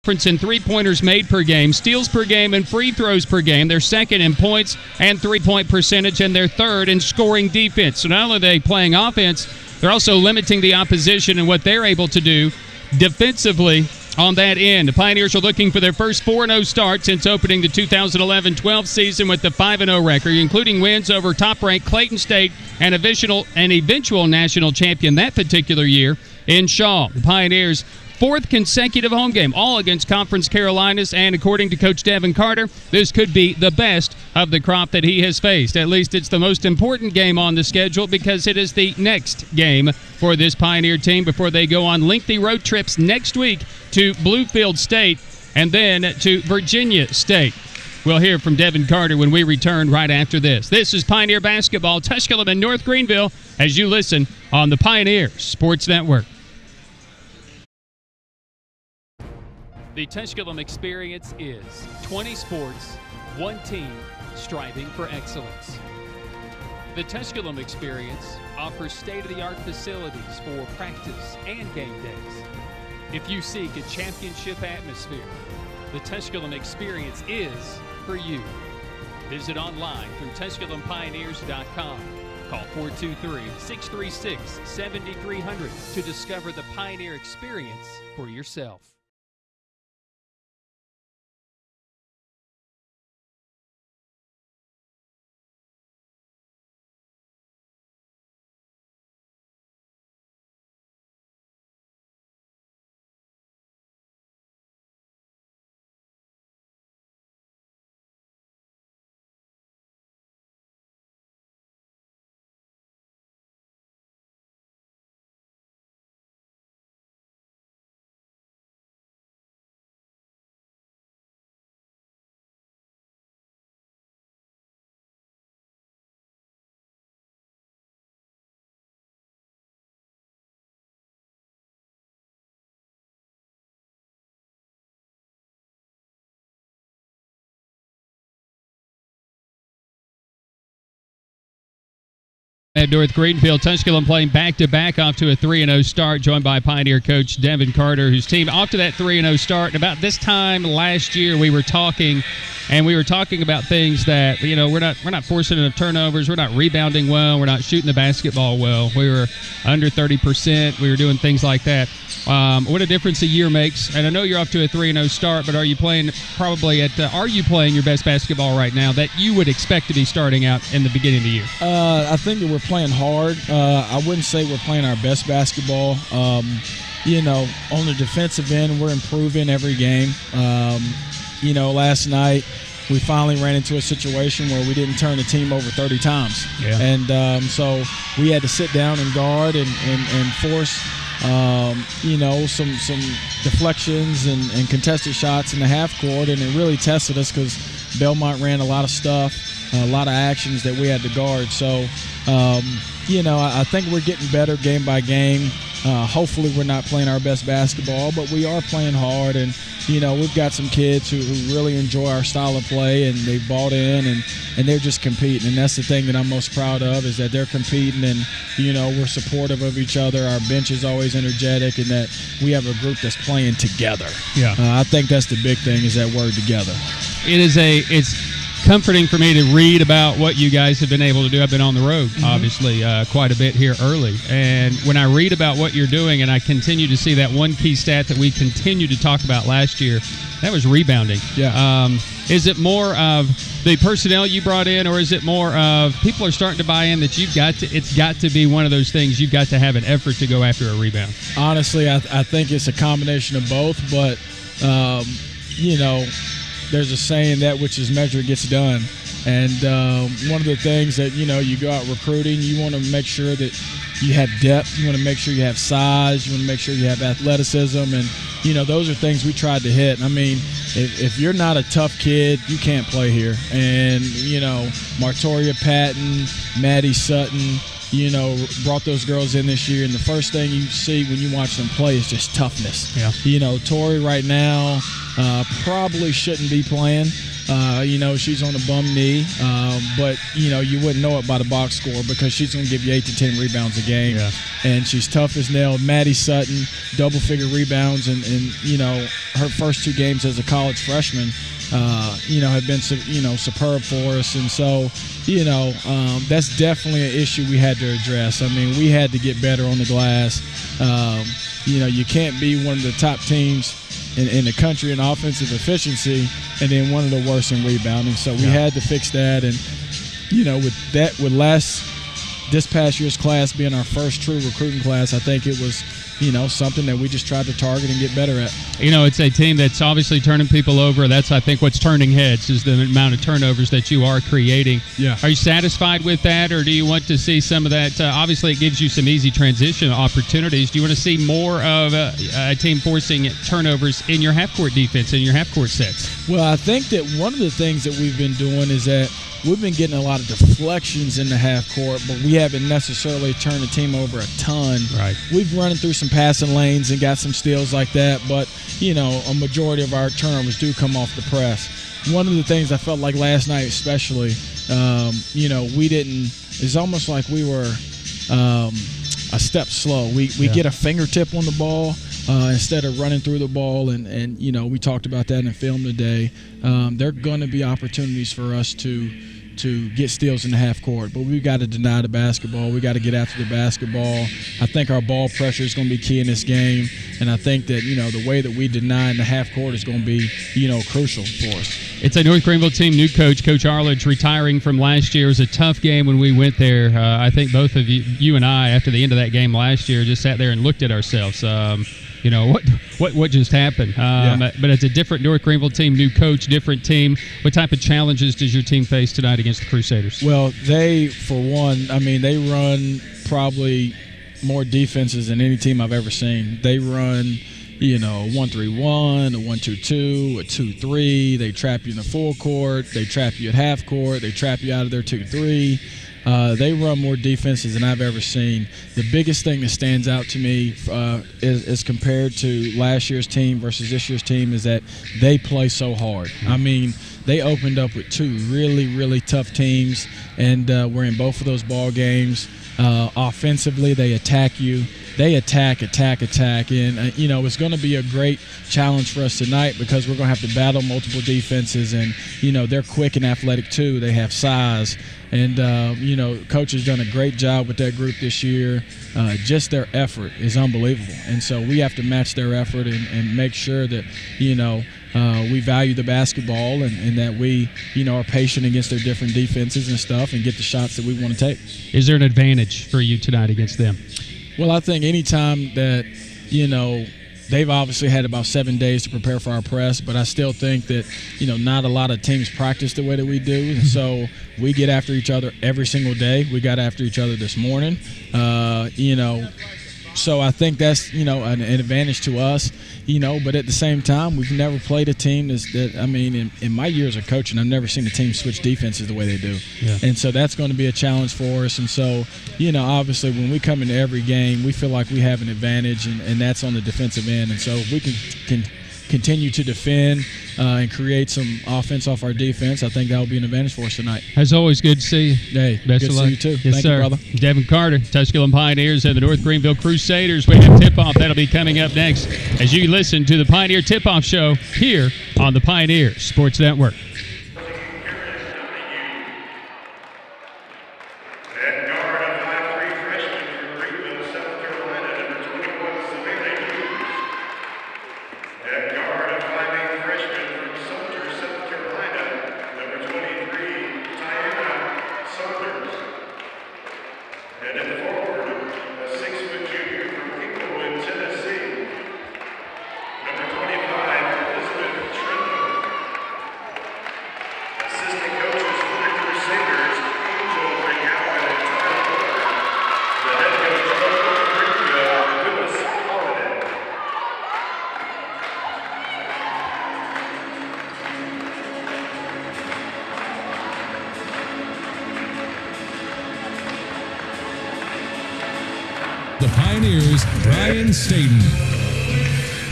Difference in three-pointers made per game, steals per game, and free throws per game. They're second in points and three-point percentage, and they're third in scoring defense. So not only are they playing offense, they're also limiting the opposition and what they're able to do defensively on that end. The Pioneers are looking for their first 4-0 start since opening the 2011-12 season with the 5-0 record, including wins over top-ranked Clayton State and eventual national champion that particular year in Shaw. The Pioneers' fourth consecutive home game, all against Conference Carolinas, and according to Coach Devin Carter, this could be the best of the crop that he has faced. At least it's the most important game on the schedule because it is the next game for this Pioneer team before they go on lengthy road trips next week to Bluefield State and then to Virginia State. We'll hear from Devin Carter when we return right after this. This is Pioneer Basketball, Tusculum and North Greenville, as you listen on the Pioneer Sports Network. The Tusculum experience is 20 sports, one team, striving for excellence. The Tusculum experience offers state-of-the-art facilities for practice and game days. If you seek a championship atmosphere, the Tusculum experience is for you. Visit online through TusculumPioneers.com. Call 423-636-7300 to discover the Pioneer experience for yourself. At North Greenville, Tusculum playing back-to-back off to a 3-0 start, joined by Pioneer coach Devin Carter, whose team off to that 3-0 start. And about this time last year, we were talking about things that, you know, we're not forcing enough turnovers, we're not rebounding well, we're not shooting the basketball well. We were under 30%. We were doing things like that. What a difference a year makes. And I know you're off to a 3-0 start, but are you playing your best basketball right now that you would expect to be starting out in the beginning of the year? I think that we're playing hard. I wouldn't say we're playing our best basketball. You know, on the defensive end, we're improving every game. You know, last night we finally ran into a situation where we didn't turn the team over 30 times. Yeah. And so we had to sit down and guard and force, you know, some deflections and contested shots in the half court, and it really tested us because Belmont ran a lot of stuff, a lot of actions that we had to guard. So, you know, I think we're getting better game by game. Hopefully we're not playing our best basketball, but we are playing hard. And, you know, we've got some kids who really enjoy our style of play, and they've bought in, and they're just competing. And that's the thing that I'm most proud of, is that they're competing, and, you know, we're supportive of each other. Our bench is always energetic, and that we have a group that's playing together. Yeah. I think that's the big thing, is that word together. It's comforting for me to read about what you guys have been able to do. I've been on the road, obviously, quite a bit here early. And when I read about what you're doing, and I continue to see that one key stat that we continued to talk about last year, that was rebounding. Yeah. Is it more of the personnel you brought in, or is it more of people are starting to buy in that it's got to be one of those things, you've got to have an effort to go after a rebound? Honestly, I think it's a combination of both, but, you know, there's a saying, that which is measured gets done. And one of the things that, you know, you go out recruiting, you want to make sure that you have depth. You want to make sure you have size. You want to make sure you have athleticism. And, you know, those are things we tried to hit. I mean, if you're not a tough kid, you can't play here. And, you know, Martoria Patton, Maddie Sutton, you know, brought those girls in this year, and the first thing you see when you watch them play is just toughness. Yeah. You know, Tori right now probably shouldn't be playing. She's on a bum knee, but, you wouldn't know it by the box score because she's going to give you 8 to 10 rebounds a game. Yeah. And she's tough as nails. Maddie Sutton, double-figure rebounds, and her first 2 games as a college freshman, have been, superb for us. And so, that's definitely an issue we had to address. I mean, we had to get better on the glass. You can't be one of the top teams in the country in offensive efficiency and then one of the worst in rebounding. So we had to fix that. And, with this past year's class being our first true recruiting class, I think it was, something that we just tried to target and get better at. It's a team that's obviously turning people over. That's, I think, what's turning heads is the amount of turnovers that you are creating. Yeah. Are you satisfied with that, or do you want to see some of that? Obviously, it gives you some easy transition opportunities. Do you want to see more of a team forcing turnovers in your half-court defense, in your half-court sets? Well, I think that one of the things that we've been doing is that we've been getting a lot of deflections in the half court, but we haven't necessarily turned the team over a ton. Right. We've run through some passing lanes and got some steals like that, but, a majority of our turnovers do come off the press. One of the things I felt like last night especially, we didn't – it's almost like we were a step slow. We get a fingertip on the ball instead of running through the ball, and we talked about that in film today. There are going to be opportunities for us to get steals in the half court, but we've got to deny the basketball. We got to get after the basketball. I think our ball pressure is going to be key in this game, and I think that the way that we deny in the half court is going to be crucial for us. It's a North Greenville team, new coach, Coach Arledge, retiring from last year. It was a tough game when we went there. I think both of you and I, after the end of that game last year, just sat there and looked at ourselves. What just happened? But it's a different North Greenville team, new coach, different team. What type of challenges does your team face tonight against the Crusaders? Well, they run probably more defenses than any team I've ever seen. They run, a 1-3-1, a 1-2-2, a 2-3. They trap you in the full court. They trap you at half court. They trap you out of their 2-3. They run more defenses than I've ever seen. The biggest thing that stands out to me is compared to last year's team versus this year's team is that they play so hard. I mean, they opened up with 2 really, really tough teams, and we're in both of those ball games. Offensively, they attack you. They attack, and it's going to be a great challenge for us tonight because we're going to have to battle multiple defenses, and they're quick and athletic too. They have size, and Coach has done a great job with that group this year. Just their effort is unbelievable, and so we have to match their effort and make sure that we value the basketball and that we are patient against their different defenses and stuff and get the shots that we want to take. Is there an advantage for you tonight against them? Well, I think anytime that, they've obviously had about 7 days to prepare for our press, but I still think that, not a lot of teams practice the way that we do. And so we get after each other every single day. We got after each other this morning. So I think that's, an advantage to us, but at the same time, we've never played a team in my years of coaching, I've never seen a team switch defenses the way they do. Yeah. And so that's going to be a challenge for us. And so, obviously when we come into every game, we feel like we have an advantage, and that's on the defensive end. And so if we can continue to defend and create some offense off our defense, I think that will be an advantage for us tonight. As always, good to see you. Hey, best good of to luck. see you too. Yes, Thank sir. you, brother. Devin Carter, Tusculum Pioneers and the North Greenville Crusaders. We have tip-off. That'll be coming up next as you listen to the Pioneer Tip-Off Show here on the Pioneer Sports Network. The Pioneers, Brian Staten.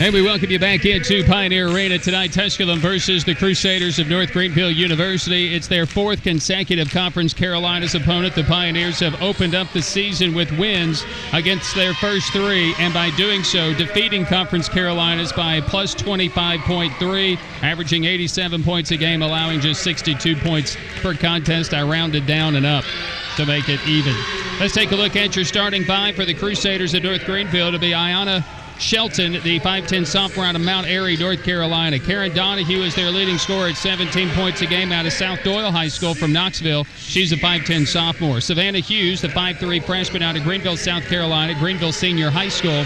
And we welcome you back into Pioneer Arena tonight. Tusculum versus the Crusaders of North Greenville University. It's their fourth consecutive Conference Carolinas opponent. The Pioneers have opened up the season with wins against their first three, and by doing so, defeating Conference Carolinas by a plus 25.3, averaging 87 points a game, allowing just 62 points per contest. I rounded down and up to make it even. Let's take a look at your starting five for the Crusaders of North Greenville. To be Ayanna Shelton, the 5'10 sophomore out of Mount Airy, North Carolina. Karen Donahue is their leading scorer at 17 points a game out of South Doyle High School from Knoxville. She's a 5'10 sophomore. Savannah Hughes, the 5'3 freshman out of Greenville, South Carolina, Greenville Senior High School.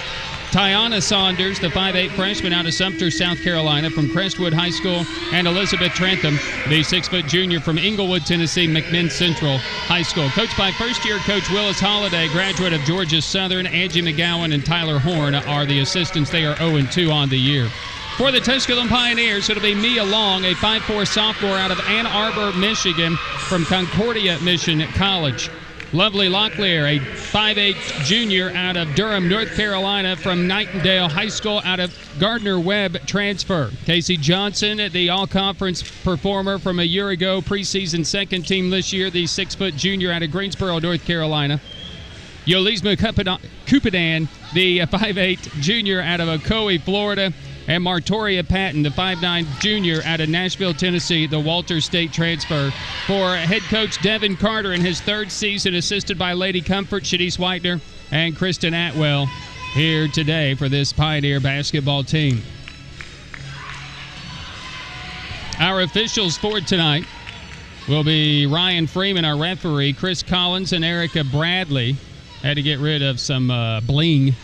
Tiana Saunders, the 5'8 freshman out of Sumter, South Carolina from Crestwood High School. And Elizabeth Trentham, the 6' junior from Inglewood, Tennessee, McMinn Central High School. Coached by first-year coach Willis Holliday, graduate of Georgia Southern. Angie McGowan and Tyler Horn are the assistants. They are 0-2 on the year. For the Tusculum Pioneers, it'll be Mia Long, a 5'4 sophomore out of Ann Arbor, Michigan from Concordia Mission College. Lovely Locklear, a 5'8 junior out of Durham, North Carolina from Nightingale High School out of Gardner-Webb transfer. Casey Johnson, the all-conference performer from a year ago, preseason second team this year, the 6' junior out of Greensboro, North Carolina. Yolisma Cupidan, the 5'8 junior out of Ocoee, Florida. And Martoria Patton, the 5'9 junior out of Nashville, Tennessee, the Walters State transfer. For head coach Devin Carter in his third season, assisted by Lady Comfort, Shanice Whitener, and Kristen Atwell here today for this Pioneer basketball team. Our officials for tonight will be Ryan Freeman, our referee, Chris Collins, and Erica Bradley. Had to get rid of some bling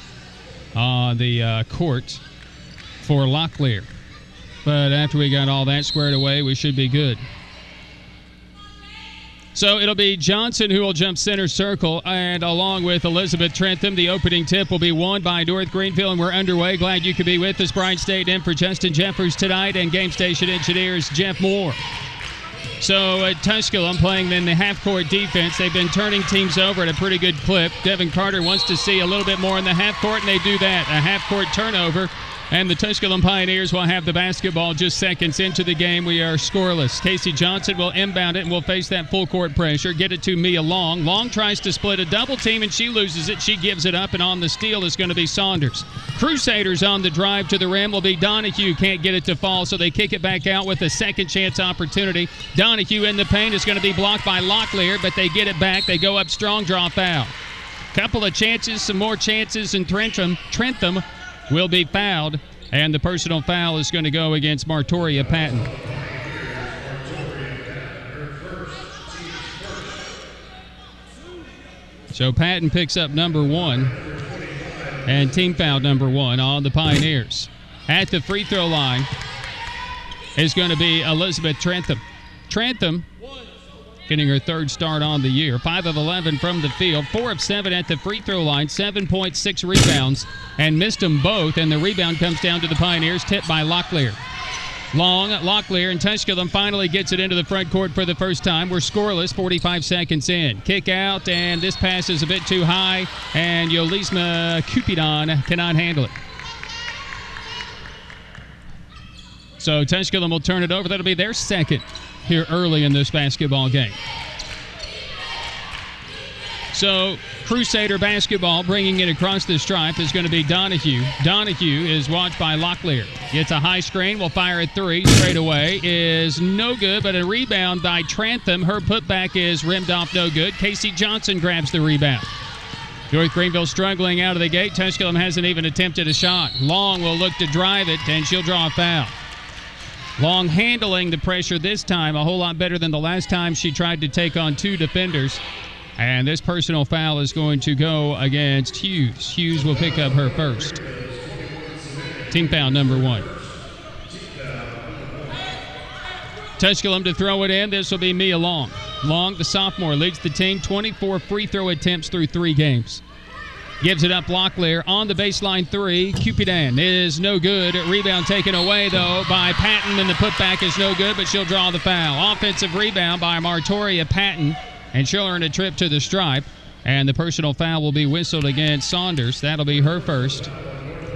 on the court for Locklear. But after we got all that squared away, we should be good. So it'll be Johnson who will jump center circle, and along with Elizabeth Trentham, the opening tip will be won by North Greenville, and we're underway. Glad you could be with us. Brian stayed in for Justin Jeffers tonight, and game station engineers Jeff Moore. So Tusculum playing in the half-court defense. They've been turning teams over at a pretty good clip. Devin Carter wants to see a little bit more in the half-court, and they do that. A half-court turnover. And the Tusculum Pioneers will have the basketball just seconds into the game. We are scoreless. Casey Johnson will inbound it and will face that full court pressure. Get it to Mia Long. Long tries to split a double team and she loses it. She gives it up, and on the steal is going to be Saunders. Crusaders on the drive to the rim will be Donahue. Can't get it to fall, so they kick it back out with a second chance opportunity. Donahue in the paint is going to be blocked by Locklear, but they get it back. They go up strong, draw foul. Couple of chances, some more chances, and Trentham will be fouled, and the personal foul is going to go against Martoria Patton. So Patton picks up number one, and team foul number one on the Pioneers. At the free throw line is going to be Elizabeth Trentham. Trentham getting her third start on the year. 5 of 11 from the field, 4 of 7 at the free throw line, 7.6 rebounds, and missed them both, and the rebound comes down to the Pioneers, tipped by Locklear. Long, Locklear, and Tusculum finally gets it into the front court for the first time. We're scoreless, 45 seconds in. Kick out, and this pass is a bit too high, and Yolisma Cupidan cannot handle it. So Tusculum will turn it over. That'll be their second here early in this basketball game. So Crusader basketball, bringing it across the stripe, is going to be Donahue. Donahue is watched by Locklear. Gets a high screen, will fire at three straight away. Is no good, but a rebound by Trentham. Her putback is rimmed off, no good. Casey Johnson grabs the rebound. North Greenville struggling out of the gate. Tusculum hasn't even attempted a shot. Long will look to drive it, and she'll draw a foul. Long handling the pressure this time a whole lot better than the last time she tried to take on two defenders. And this personal foul is going to go against Hughes. Hughes will pick up her first. Team foul number one. Tusculum to throw it in. This will be Mia Long. Long, the sophomore, leads the team. 24 free throw attempts through 3 games. Gives it up Locklear on the baseline three. Cupidan is no good. Rebound taken away, though, by Patton, and the putback is no good, but she'll draw the foul. Offensive rebound by Martoria Patton, and she'll earn a trip to the stripe. And the personal foul will be whistled against Saunders. That'll be her first.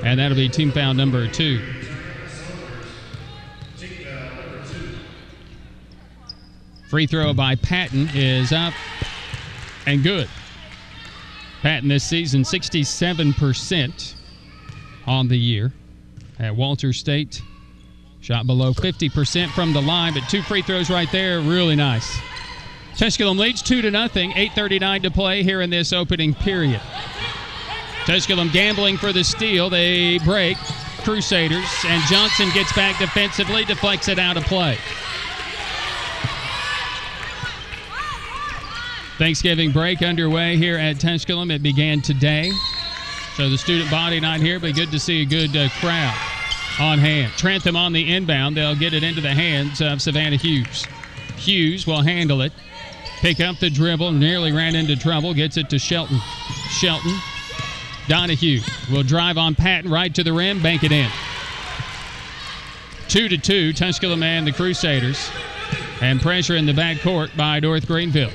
and that'll be team foul number 2. Free throw by Patton is up and good. Patton this season 67% on the year. At Walter State, shot below 50% from the line, but 2 free throws right there, really nice. Tusculum leads 2-0, 8:39 to play here in this opening period. Tusculum gambling for the steal. They break Crusaders, and Johnson gets back defensively, deflects it out of play. Thanksgiving break underway here at Tusculum. It began today, so the student body not here, but good to see a good crowd on hand. Trentham on the inbound. They'll get it into the hands of Savannah Hughes. Hughes will handle it. Pick up the dribble. Nearly ran into trouble. Gets it to Shelton. Shelton. Donahue will drive on Patton right to the rim. Bank it in. 2-2. Tusculum and the Crusaders. And pressure in the backcourt by North Greenville.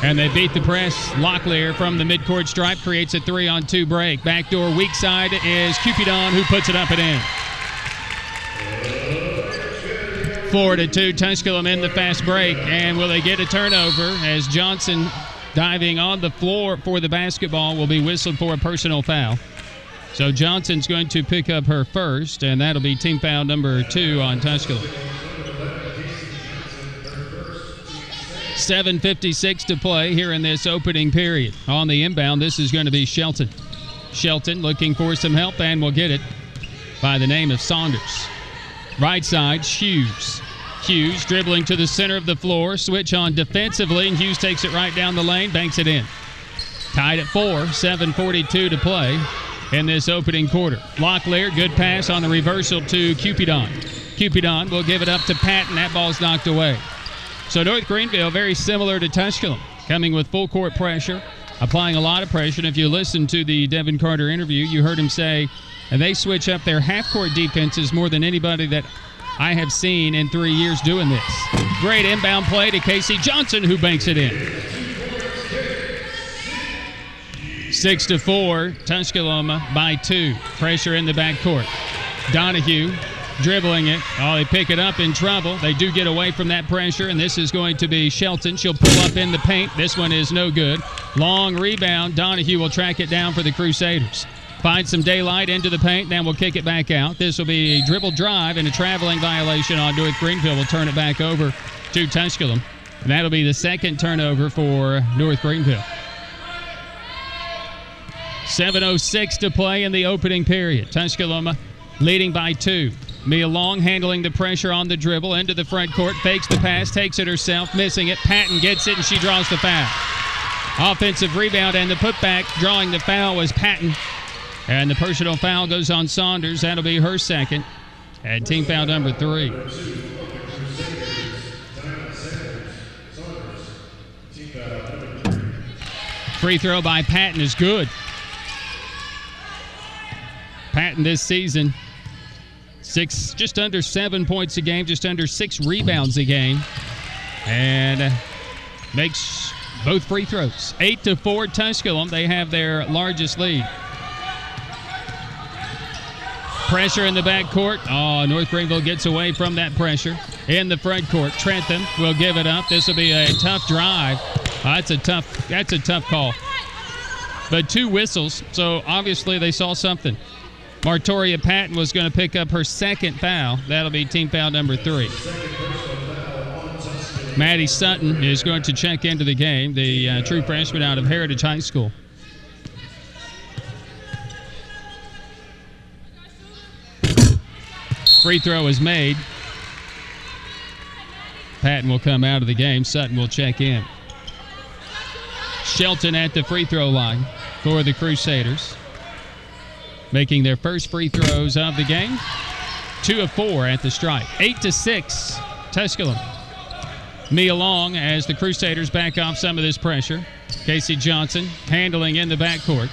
And they beat the press. Locklear from the midcourt stripe creates a 3-on-2 break. Backdoor weak side is Cupidon, who puts it up and in. 4-2. Tusculum in the fast break. And will they get a turnover as Johnson diving on the floor for the basketball will be whistled for a personal foul. So Johnson's going to pick up her first, and that'll be team foul number 2 on Tusculum. 7:56 to play here in this opening period. On the inbound, this is going to be Shelton. Shelton looking for some help and will get it by the name of Saunders. Right side, Hughes. Hughes dribbling to the center of the floor. Switch on defensively, and Hughes takes it right down the lane, banks it in. Tied at 4, 7:42 to play in this opening quarter. Locklear, good pass on the reversal to Cupidon. Cupidon will give it up to Patton. That ball's knocked away. So North Greenville, very similar to Tusculum, coming with full court pressure, applying a lot of pressure. And if you listen to the Devin Carter interview, you heard him say, and they switch up their half-court defenses more than anybody that I have seen in 3 years doing this. Great inbound play to Casey Johnson, who banks it in. 6-4, Tusculum by 2. Pressure in the backcourt. Donahue dribbling it. Oh, they pick it up in trouble. They do get away from that pressure, and this is going to be Shelton. She'll pull up in the paint. This one is no good. Long rebound. Donahue will track it down for the Crusaders. Find some daylight into the paint, then we'll kick it back out. This will be a dribble drive and a traveling violation on North Greenville. We'll turn it back over to Tusculum. And that'll be the second turnover for North Greenville. 7:06 to play in the opening period. Tusculum leading by 2. Mia Long handling the pressure on the dribble into the front court, fakes the pass, takes it herself, missing it. Patton gets it, and she draws the foul. Offensive rebound and the putback. Drawing the foul was Patton. And the personal foul goes on Saunders. That'll be her second. And team foul number 3. Free throw by Patton is good. Patton this season, just under 7 points a game, just under 6 rebounds a game, and makes both free throws. 8-4 Tusculum. They have their largest lead. Pressure in the backcourt. Oh, North Greenville gets away from that pressure. In the front court, Trentham will give it up. This will be a tough drive. That's a tough call. But 2 whistles, so obviously they saw something. Martoria Patton was going to pick up her second foul. That'll be team foul number 3. Maddie Sutton is going to check into the game, the true freshman out of Heritage High School. Free throw is made. Patton will come out of the game. Sutton will check in. Shelton at the free throw line for the Crusaders, making their first free throws of the game. 2 of 4 at the stripe. 8-6 Tusculum. Mia Long as the Crusaders back off some of this pressure. Casey Johnson handling in the backcourt.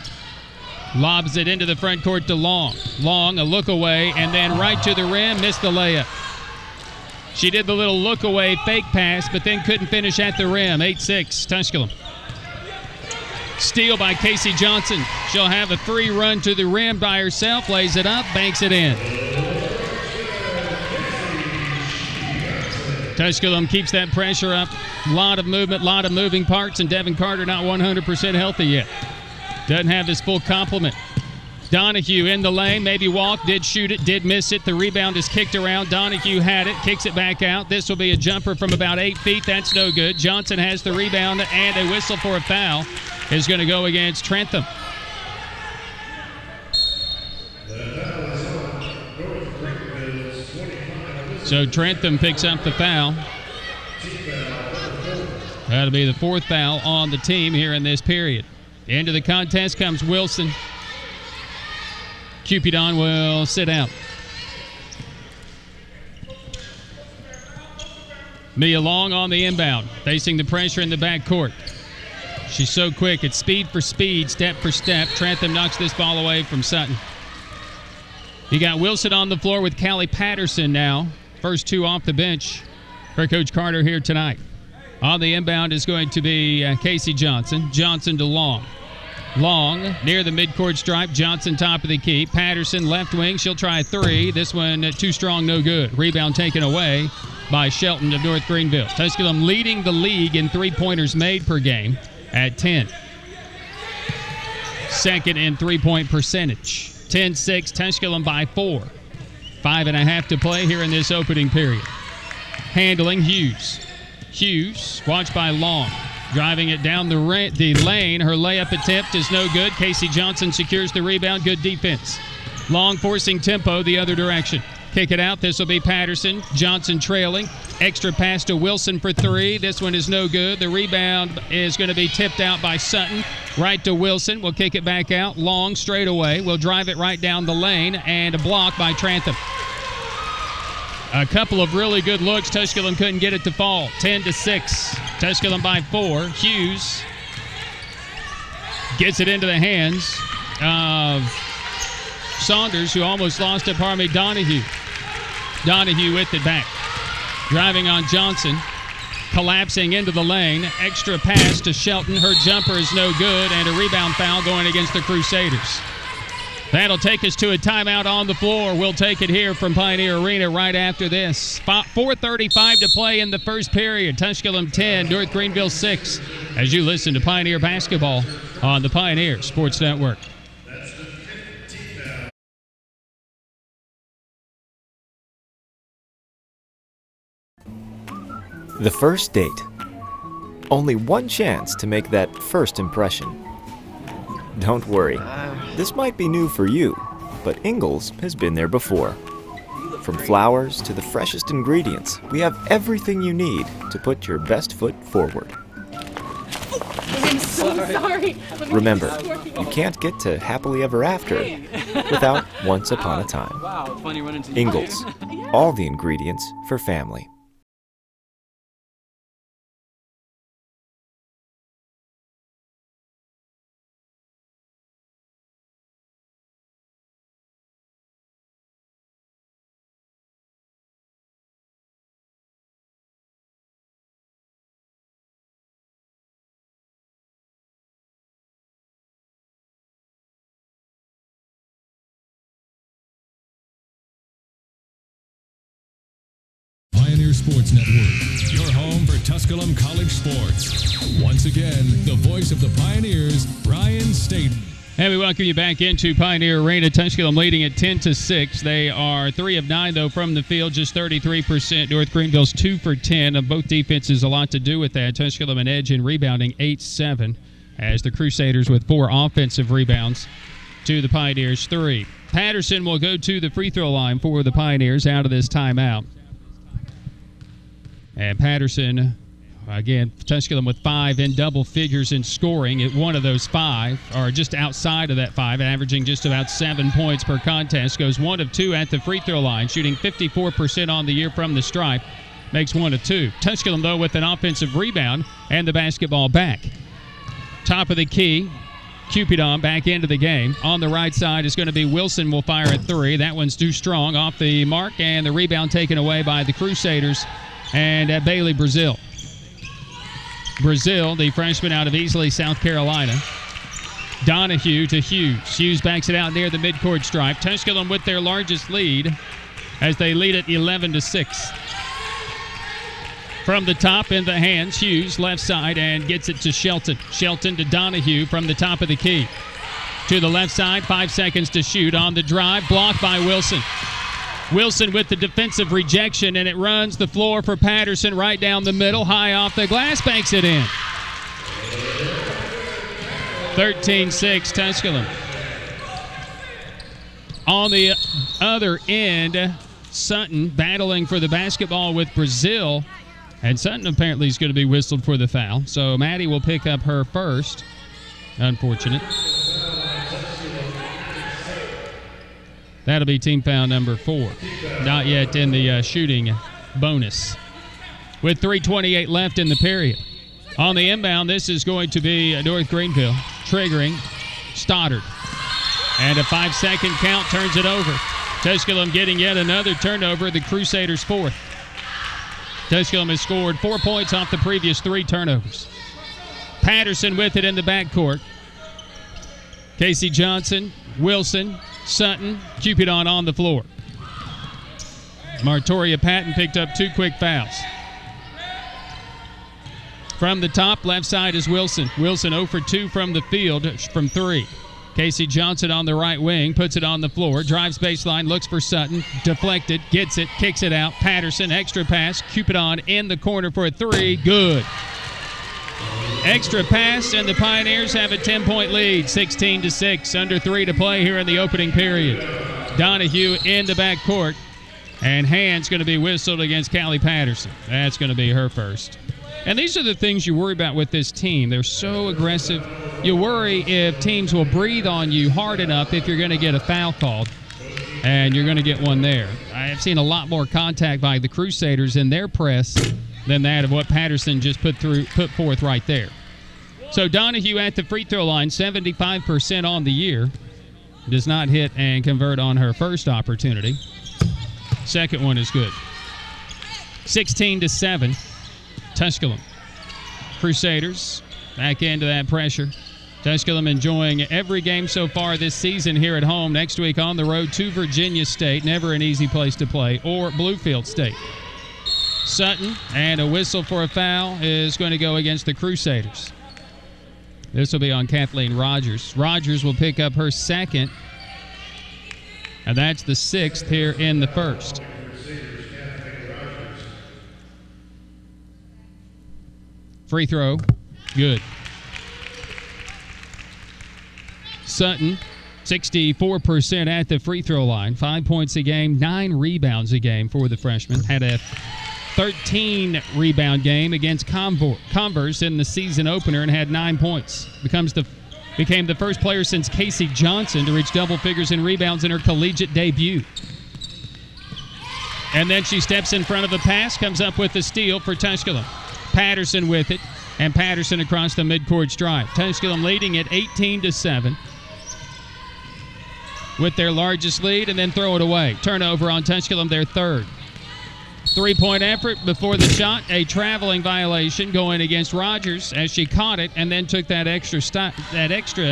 Lobs it into the front court to Long. Long, a look away, and then right to the rim, missed the layup. She did the little look away fake pass, but then couldn't finish at the rim. 8-6 Tusculum. Steal by Casey Johnson. She'll have a free run to the rim by herself, lays it up, banks it in. Tusculum keeps that pressure up. A lot of movement, a lot of moving parts, and Devin Carter not 100% healthy yet. Doesn't have his full complement. Donahue in the lane, maybe walk, did shoot it, did miss it. The rebound is kicked around. Donahue had it, kicks it back out. This will be a jumper from about 8 feet. That's no good. Johnson has the rebound, and a whistle for a foul is going to go against Trentham. So Trentham picks up the foul. That'll be the 4th foul on the team here in this period. Into the contest comes Wilson. Cupidon will sit out. Mia Long on the inbound, facing the pressure in the backcourt. She's so quick. It's speed for speed, step for step. Trentham knocks this ball away from Sutton. You got Wilson on the floor with Callie Patterson now. First 2 off the bench for Coach Carter here tonight. On the inbound is going to be Casey Johnson. Johnson to Long. Long near the midcourt stripe. Johnson top of the key. Patterson left wing. She'll try a 3. This one too strong, no good. Rebound taken away by Shelton of North Greenville. Tusculum leading the league in 3-pointers made per game at 10. Second in 3-point percentage. 10-6, Tusculum by 4. 5.5 to play here in this opening period. Handling Hughes. Hughes, watched by Long. Driving it down the lane. Her layup attempt is no good. Casey Johnson secures the rebound. Good defense. Long forcing tempo the other direction. Kick it out. This will be Patterson. Johnson trailing. Extra pass to Wilson for 3. This one is no good. The rebound is going to be tipped out by Sutton. Right to Wilson. We'll kick it back out. Long straight away. We'll drive it right down the lane. And a block by Trantham. A couple of really good looks. Tusculum couldn't get it to fall. 10-6. Tusculum by 4. Hughes gets it into the hands of Saunders, who almost lost it. Donahue. Donahue with it back. Driving on Johnson. Collapsing into the lane. Extra pass to Shelton. Her jumper is no good. And a rebound foul going against the Crusaders. That'll take us to a timeout on the floor. We'll take it here from Pioneer Arena right after this. 4:35 to play in the first period. Tusculum 10, North Greenville 6. As you listen to Pioneer Basketball on the Pioneer Sports Network. The first date. Only one chance to make that first impression. Don't worry, this might be new for you, but Ingles has been there before. From flowers to the freshest ingredients, we have everything you need to put your best foot forward. I'm so sorry. Remember, you can't get to happily ever after without once upon a time. Wow, it's funny running into you. Ingles, all the ingredients for family. Pioneer Sports Network, your home for Tusculum College sports. Once again, the voice of the Pioneers, Brian Staten. And we welcome you back into Pioneer Arena. Tusculum leading at 10-6. They are 3 of 9, though, from the field, just 33%. North Greenville's 2 for 10. Of both defenses, a lot to do with that. Tusculum an edge in rebounding, 8-7, as the Crusaders with 4 offensive rebounds to the Pioneers' 3. Patterson will go to the free throw line for the Pioneers out of this timeout. And Patterson, again, Tusculum with 5 in double figures in scoring. At one of those 5, or just outside of that 5, averaging just about 7 points per contest. Goes 1 of 2 at the free throw line, shooting 54% on the year from the stripe. Makes 1 of 2. Tusculum, though, with an offensive rebound and the basketball back. Top of the key, Cupidon back into the game. On the right side is going to be Wilson will fire at 3. That one's too strong, off the mark, and the rebound taken away by the Crusaders. And Bailey Brazil. Brazil, the freshman out of Easley, South Carolina. Donahue to Hughes. Hughes backs it out near the midcourt stripe. Tusculum with their largest lead as they lead it 11-6. From the top in the hands, Hughes left side and gets it to Shelton. Shelton to Donahue from the top of the key. To the left side, 5 seconds to shoot on the drive, blocked by Wilson. Wilson with the defensive rejection, and it runs the floor for Patterson right down the middle, high off the glass, banks it in. 13-6 Tusculum. On the other end, Sutton battling for the basketball with Brazil. And Sutton apparently is going to be whistled for the foul. So Maddie will pick up her first. Unfortunate. That'll be team foul number 4. Not yet in the shooting bonus. With 3:28 left in the period. On the inbound, this is going to be North Greenville triggering Stoddard. And a 5-second count turns it over. Tusculum getting yet another turnover, the Crusaders' 4th. Tusculum has scored 4 points off the previous 3 turnovers. Patterson with it in the backcourt. Casey Johnson, Wilson, Sutton, Cupidon on the floor. Martoria Patton picked up 2 quick fouls. From the top, left side is Wilson. Wilson 0 for 2 from the field from 3. Casey Johnson on the right wing, puts it on the floor, drives baseline, looks for Sutton, deflected, gets it, kicks it out. Patterson, extra pass, Cupidon in the corner for a 3, good. Extra pass, and the Pioneers have a 10-point lead, 16-6, under 3 to play here in the opening period. Donahue in the backcourt, and hand's going to be whistled against Callie Patterson. That's going to be her first. And these are the things you worry about with this team. They're so aggressive. You worry if teams will breathe on you hard enough if you're going to get a foul called, and you're going to get one there. I have seen a lot more contact by the Crusaders in their press than that of what Patterson just put forth right there. So Donahue at the free throw line, 75% on the year. Does not hit and convert on her first opportunity. Second one is good. 16-7. Tusculum. Crusaders back into that pressure. Tusculum enjoying every game so far this season here at home. Next week on the road to Virginia State. Never an easy place to play. Or Bluefield State. Sutton, and a whistle for a foul is going to go against the Crusaders. This will be on Kathleen Rogers. Rogers will pick up her second. And that's the 6th here in the first. Free throw, good. Sutton, 64% at the free throw line. 5 points a game, 9 rebounds a game for the freshman. Had a 13-rebound game against Converse in the season opener and had 9 points. Became the first player since Casey Johnson to reach double figures in rebounds in her collegiate debut. And then she steps in front of a pass, comes up with the steal for Tusculum. Patterson with it, and Patterson across the midcourt stripe. Tusculum leading at 18-7 with their largest lead, and then throw it away. Turnover on Tusculum, their 3rd. 3-point effort before the shot. A traveling violation going against Rogers as she caught it and then took that extra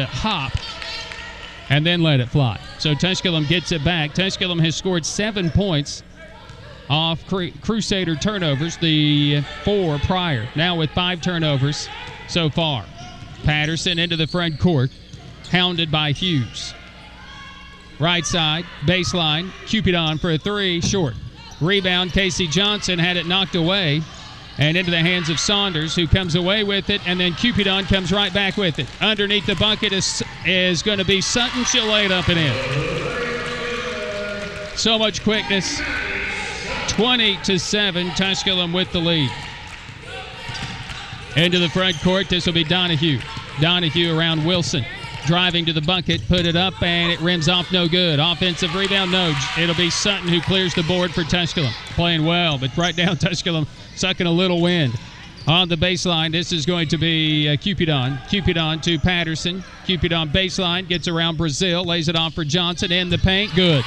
hop and then let it fly. So Tusculum gets it back. Tusculum has scored 7 points off Crusader turnovers, the 4 prior. Now with 5 turnovers so far. Patterson into the front court, hounded by Hughes. Right side, baseline, Cupidon for a 3, short. Rebound, Casey Johnson had it knocked away and into the hands of Saunders, who comes away with it, and then Cupidon comes right back with it. Underneath the bucket is going to be Sutton. She'll lay it up and in. So much quickness. 20-7, Tusculum with the lead. Into the front court, this will be Donahue. Donahue around Wilson. Driving to the bucket, put it up, and it rims off no good. Offensive rebound, no. It'll be Sutton who clears the board for Tusculum. Playing well, but right down Tusculum, sucking a little wind. On the baseline, this is going to be Cupidon. Cupidon to Patterson. Cupidon baseline, gets around Brazil, lays it off for Johnson in the paint. Good.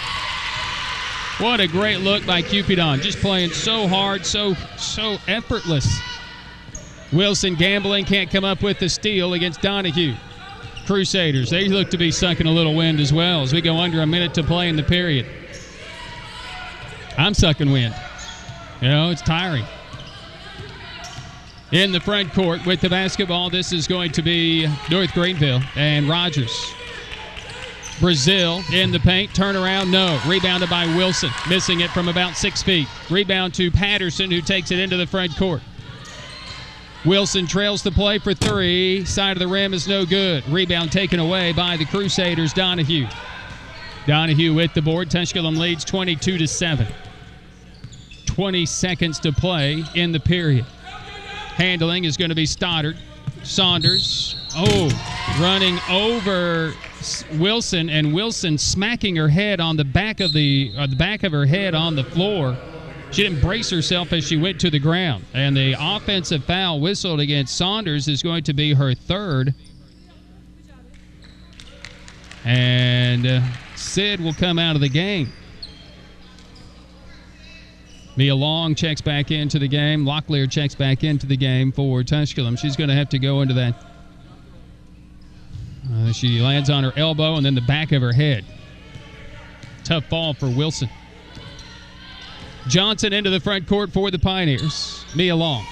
What a great look by Cupidon. Just playing so hard, so effortless. Wilson gambling, can't come up with the steal against Donahue. Crusaders, they look to be sucking a little wind as well as we go under a minute to play in the period. I'm sucking wind. You know, it's tiring. In the front court with the basketball, this is going to be North Greenville and Rogers. Brazil in the paint, turnaround, no. Rebounded by Wilson, missing it from about 6 feet. Rebound to Patterson, who takes it into the front court. Wilson trails the play for three. Side of the rim is no good. Rebound taken away by the Crusaders, Donahue. Donahue with the board. Tusculum leads 22-7. 20 seconds to play in the period. Handling is going to be Stoddard. Saunders, running over Wilson, and Wilson smacking her head on the back of her head on the floor. She didn't brace herself as she went to the ground. And the offensive foul whistled against Saunders is going to be her third. And Sid will come out of the game. Mia Long checks back into the game. Locklear checks back into the game for Tusculum. She's going to have to go into that. She lands on her elbow and then the back of her head. Tough fall for Wilson. Johnson into the front court for the Pioneers. Mia Long.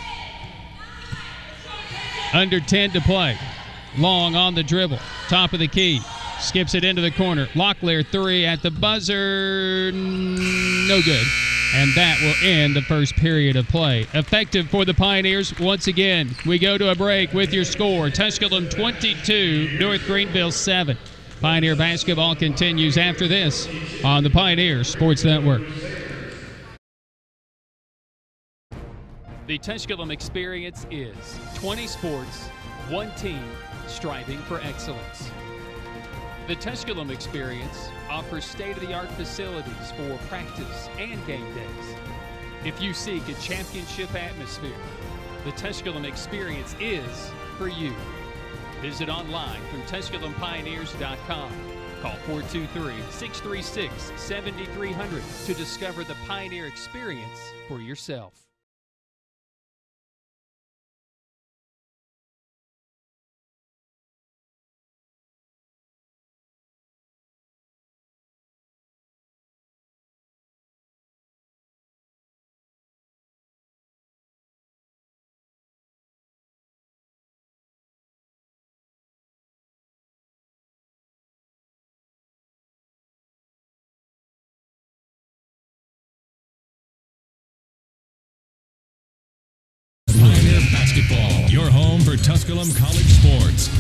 Under 10 to play. Long on the dribble. Top of the key. Skips it into the corner. Locklear three at the buzzer. No good. And that will end the first period of play. Effective for the Pioneers. Once again, we go to a break with your score. Tusculum 22, North Greenville 7. Pioneer basketball continues after this on the Pioneer Sports Network. The Tusculum experience is 20 sports, one team, striving for excellence. The Tusculum experience offers state-of-the-art facilities for practice and game days. If you seek a championship atmosphere, the Tusculum experience is for you. Visit online through TusculumPioneers.com. Call 423-636-7300 to discover the Pioneer experience for yourself. Basketball, your home for Tusculum College sports.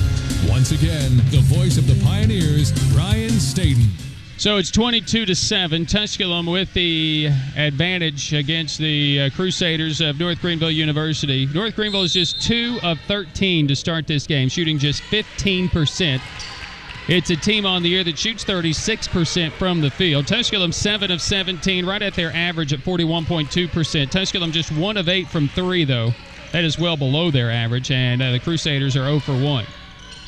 Once again, the voice of the Pioneers, Ryan Staten. So it's 22-7. Tusculum with the advantage against the Crusaders of North Greenville University. North Greenville is just 2 of 13 to start this game, shooting just 15%. It's a team on the year that shoots 36% from the field. Tusculum 7 of 17, right at their average at 41.2%. Tusculum just 1 of 8 from 3, though. That is well below their average, and the Crusaders are 0 for 1.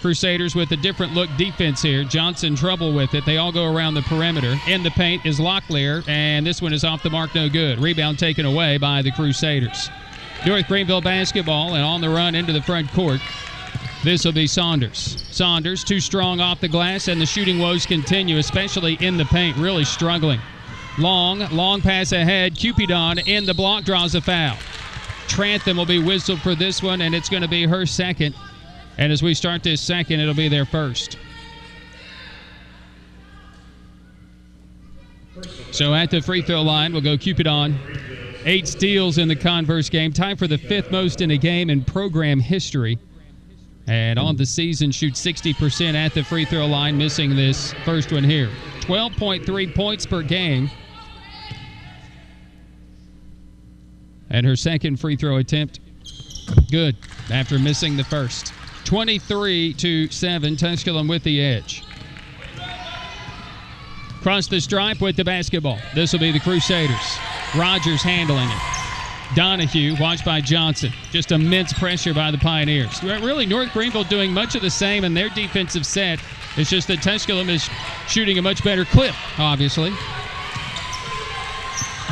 Crusaders with a different look defense here. Johnson trouble with it. They all go around the perimeter. In the paint is Locklear, and this one is off the mark, no good. Rebound taken away by the Crusaders. North Greenville basketball, and on the run into the front court. This will be Saunders. Saunders, too strong off the glass, and the shooting woes continue, especially in the paint, really struggling. Long pass ahead. Cupidon in the block, draws a foul. Trantham will be whistled for this one, and it's going to be her second. And as we start this second, it'll be their first. So at the free throw line, we'll go Cupidon. 8 steals in the Converse game, tied for the 5th most in a game in program history. And on the season, shoots 60% at the free throw line, missing this first one here. 12.3 points per game. And her second free throw attempt, good, after missing the first. 23-7, Tusculum with the edge. Across the stripe with the basketball. This will be the Crusaders. Rogers handling it. Donahue, watched by Johnson. Just immense pressure by the Pioneers. Really, North Greenville doing much of the same in their defensive set. It's just that Tusculum is shooting a much better clip, obviously.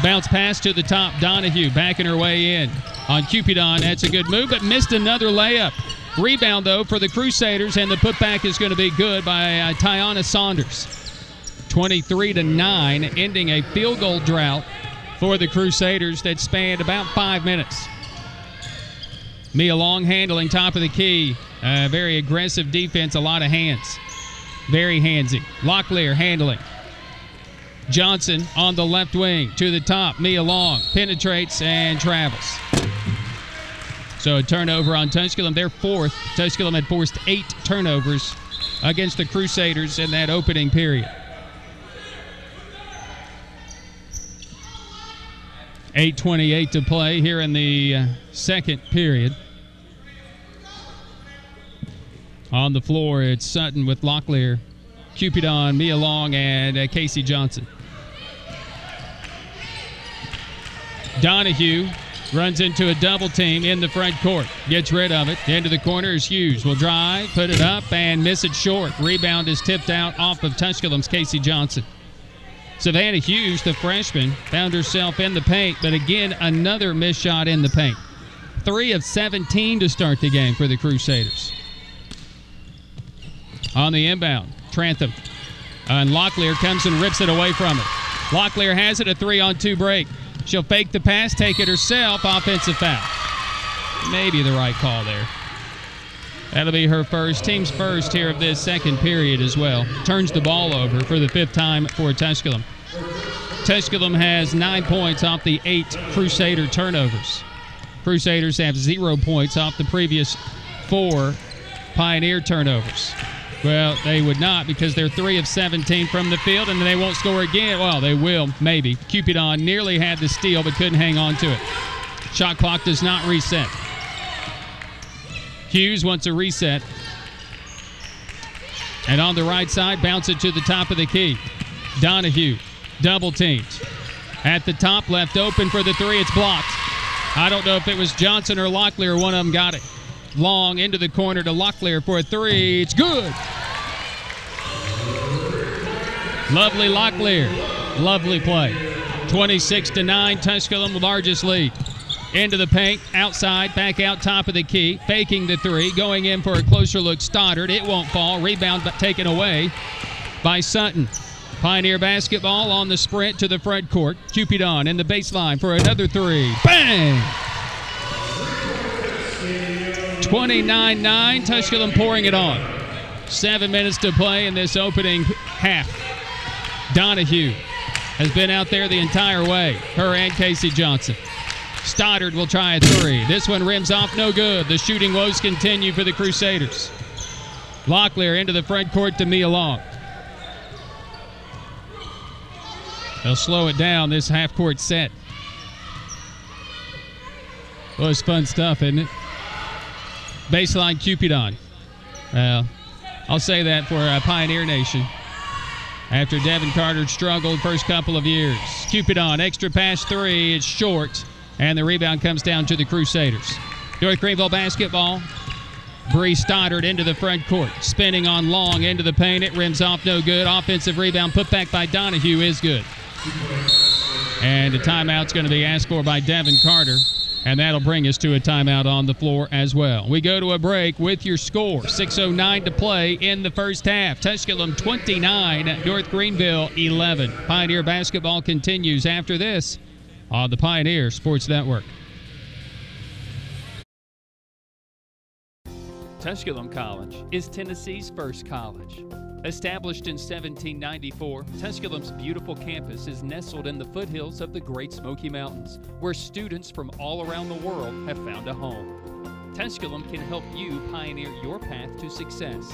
Bounce pass to the top. Donahue backing her way in. On Cupidon, that's a good move, but missed another layup. Rebound, though, for the Crusaders, and the putback is going to be good by Tiana Saunders. 23-9, ending a field goal drought for the Crusaders that spanned about 5 minutes. Mia Long handling top of the key. Very aggressive defense, a lot of hands. Very handsy. Locklear handling. Johnson on the left wing to the top. Mia Long penetrates and travels. So a turnover on Tusculum. They're fourth. Tusculum had forced 8 turnovers against the Crusaders in that opening period. 8:28 to play here in the second period. On the floor, it's Sutton with Locklear, Cupidon, Mia Long, and Casey Johnson. Donahue runs into a double team in the front court. Gets rid of it. Into the corner is Hughes. Will drive, put it up, and miss it short. Rebound is tipped out off of Tusculum's Casey Johnson. Savannah Hughes, the freshman, found herself in the paint, but again, another missed shot in the paint. 3 of 17 to start the game for the Crusaders. On the inbound, Trantham. And Locklear comes and rips it away from her. Locklear has it, a 3-on-2 break. She'll fake the pass, take it herself, offensive foul. Maybe the right call there. That'll be her first, team's first here of this second period as well. Turns the ball over for the 5th time for Tusculum. Tusculum has 9 points off the 8 Crusader turnovers. Crusaders have 0 points off the previous 4 Pioneer turnovers. Well, they would not because they're 3 of 17 from the field, and they won't score again. Well, they will, maybe. Cupidon nearly had the steal but couldn't hang on to it. Shot clock does not reset. Hughes wants a reset. And on the right side, bounce it to the top of the key. Donahue, double teamed. At the top, left open for the 3. It's blocked. I don't know if it was Johnson or Locklear. One of them got it. Long into the corner to Locklear for a 3. It's good. Lovely Locklear. Lovely play. 26-9, Tusculum, largest lead. Into the paint, outside, back out top of the key, faking the 3, going in for a closer look. Stoddard, it won't fall. Rebound taken away by Sutton. Pioneer basketball on the sprint to the front court. Cupidon in the baseline for another 3. Bang! 29-9, Tusculum pouring it on. 7 minutes to play in this opening half. Donahue has been out there the entire way, her and Casey Johnson. Stoddard will try a 3. This one rims off, no good. The shooting woes continue for the Crusaders. Locklear into the front court to Mia Long. They'll slow it down, this half-court set. Well, it's fun stuff, isn't it? Baseline Cupidon. Well, I'll say that for Pioneer Nation. After Devin Carter struggled first couple of years. Cupidon, extra pass 3, it's short. And the rebound comes down to the Crusaders. North Greenville basketball. Bree Stoddard into the front court. Spinning on Long into the paint. It rims off, no good. Offensive rebound put back by Donahue is good. And a timeout's going to be asked for by Devin Carter. And that'll bring us to a timeout on the floor as well. We go to a break with your score. 6:09 to play in the first half. Tusculum 29, North Greenville 11. Pioneer basketball continues after this on the Pioneer Sports Network. Tusculum College is Tennessee's first college. Established in 1794, Tusculum's beautiful campus is nestled in the foothills of the Great Smoky Mountains, where students from all around the world have found a home. Tusculum can help you pioneer your path to success.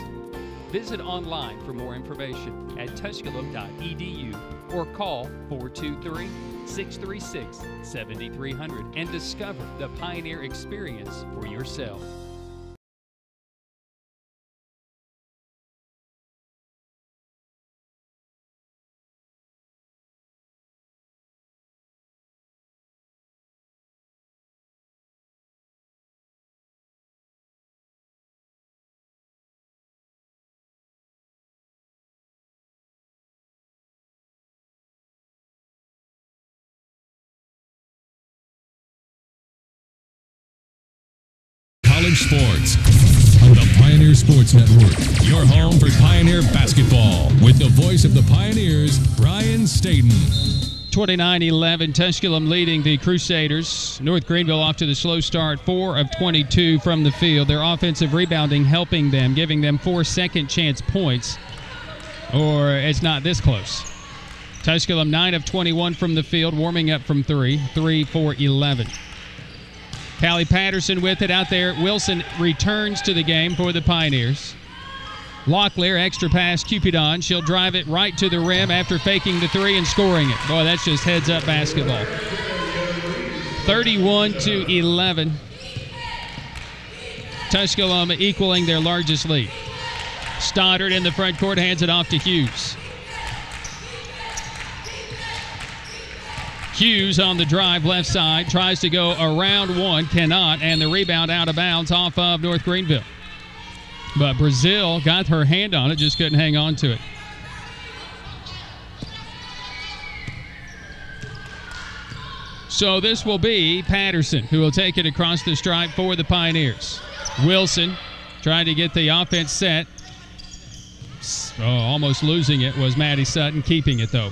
Visit online for more information at tusculum.edu or call 423-636-7300 and discover the Pioneer experience for yourself. College sports. on the Pioneer Sports Network. Your home for Pioneer basketball with the voice of the Pioneers, Brian Staten. 29-11, Tusculum leading the Crusaders. North Greenville off to the slow start, 4 of 22 from the field. Their offensive rebounding helping them, giving them 4 second-chance points, or it's not this close. Tusculum 9 of 21 from the field, warming up from 3 for 11. Callie Patterson with it out there. Wilson returns to the game for the Pioneers. Locklear, extra pass, Cupidon. She'll drive it right to the rim after faking the 3 and scoring it. Boy, that's just heads-up basketball. 31-11. Tusculum equaling their largest lead. Stoddard in the front court hands it off to Hughes. Hughes on the drive, left side, tries to go around one, cannot, and the rebound out of bounds off of North Greenville. But Brazil got her hand on it, just couldn't hang on to it. So this will be Patterson who will take it across the stripe for the Pioneers. Wilson trying to get the offense set. Almost losing it was Maddie Sutton, keeping it though.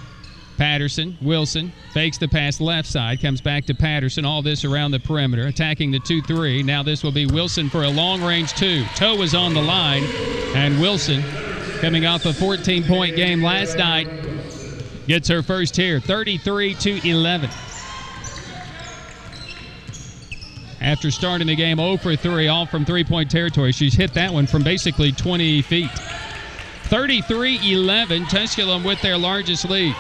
Patterson, Wilson, fakes the pass left side, comes back to Patterson. All this around the perimeter, attacking the 2-3. Now this will be Wilson for a long-range 2. Toe was on the line, and Wilson, coming off a 14-point game last night, gets her first here, 33-11. After starting the game 0 for 3, all from three-point territory, she's hit that one from basically 20 feet. 33-11, Tusculum with their largest lead.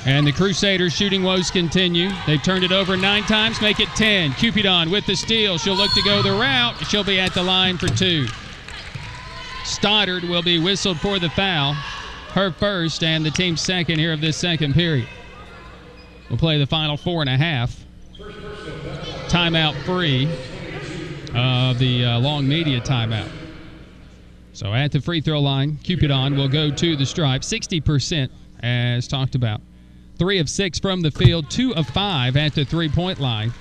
And the Crusaders' shooting woes continue. They've turned it over 9 times, make it 10. Cupidon with the steal. She'll look to go the route. She'll be at the line for 2. Stoddard will be whistled for the foul. Her first and the team's second here of this second period. We'll play the final 4.5. Timeout free of the long media timeout. So at the free throw line, Cupidon will go to the stripe. 60% as talked about. 3 of 6 from the field, 2 of 5 at the three-point line,